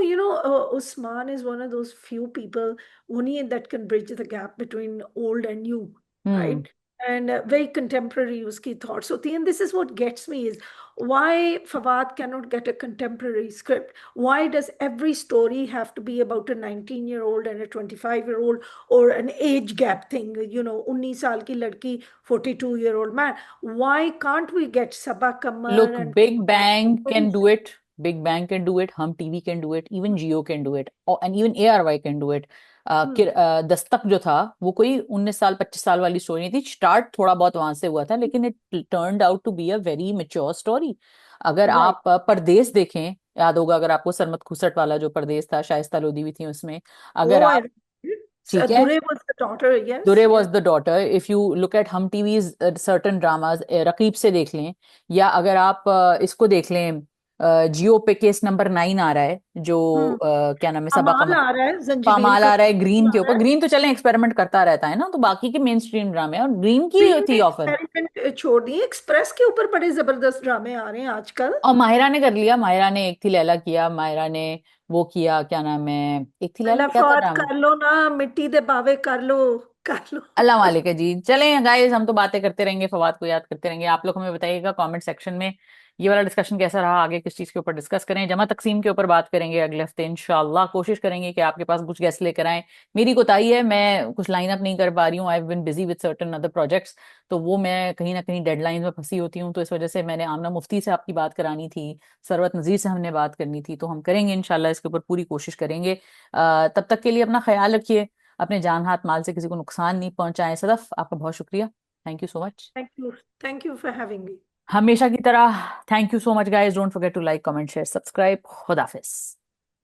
Usman is one of those few people only that can bridge the gap between old and new, hmm. right? And very contemporary uski thoughts. So, and this is what gets me is why Fawad cannot get a contemporary script. Why does every story have to be about a 19-year-old and a 25-year-old, or an age gap thing? 19 saal ki ladki, 42-year-old man. Why can't we get Sabaa Kamar Look, and Big Fawad Bang from can 20? do it. Big Bang can do it. Hum TV can do it. Even Jio can do it. And even ARY can do it. Dastak जो था वो कोई 19 साल 25 साल वाली स्टोरी नहीं थी। स्टार्ट थोड़ा बहुत वहां से हुआ था, लेकिन it turned out to be a very mature story. अगर Right. आप परदेस देखें, याद होगा अगर आपको, सरमत खुसट वाला जो परदेस था, शाइस्ता लोधी भी थी उसमें। अगर Oh, I आप, remember it. ठीक है, Dure was the daughter. Yes, Durre was yes. The daughter. If you look at Hum TVs certain dramas, Raqeeb Se देख लें, या अगर आप इसको देख लें, जियो पे केस नंबर 9 आ रहा है, जो हम्म। क्या नाम है, सबा कमाल आ रहा है, जंजीर पामाल का आ रहा है कमाल ग्रीन आ के रहा ऊपर। है। ग्रीन तो चलें एक्सपेरिमेंट करता रहता है ना, तो बाकी के मेन स्ट्रीम ड्रामे, और ग्रीन की ग्रीन थी ने ऑफर। एक्सपेरिमेंट छोड़ दिए, एक्सप्रेस के ऊपर बड़े जबरदस्त ड्रामे आ रहे हैं आजकल। और माहिरा ने कर लिया, माहिरा ने एक थी लैला किया, माहिरा ने वो किया, क्या नाम है, एक थी लैला, अल्लाह क्या था फौत नाम। कर लो ना, मिट्टी दे बावे कर लो, कर लो। अल्लाह मालिक है जी। चलें गाइस, हम तो बातें करते रहेंगे, फवाद को याद करते रहेंगे। आप लोग हमें बताइएगा कमेंट सेक्शन में ये वाला डिस्कशन कैसा रहा, आगे किस चीज के ऊपर डिस्कस करें। जमा तकसीम के ऊपर बात करेंगे अगले हफ्ते इंशाल्लाह। कोशिश करेंगे कि आपके पास कुछ गेस्ट लेकर आए। मेरी कोताही है, मैं कुछ लाइन अप नहीं कर पा रही हूँ, I have been busy with certain other projects. तो वो मैं कहीं ना कहीं डेडलाइन में फंसी होती हूँ, तो इस वजह से मैंने आमना मुफ्ती से आपकी बात करानी थी, सरवत नज़ीर से हमने बात करनी थी, तो हम करेंगे इंशाल्लाह, इसके ऊपर पूरी कोशिश करेंगे। तब तक के लिए अपना ख्याल रखिए, अपने जान हाथ माल से किसी को नुकसान नहीं पहुंचाएं। सदफ, आपका बहुत शुक्रिया, thank you so much. Thank you, thank you for having me. हमेशा की तरह thank you so much guys, don't forget to like comment share subscribe. खुदाफिज।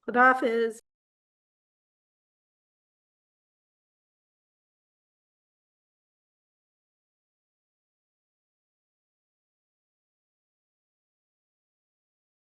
खुदा हाफिज।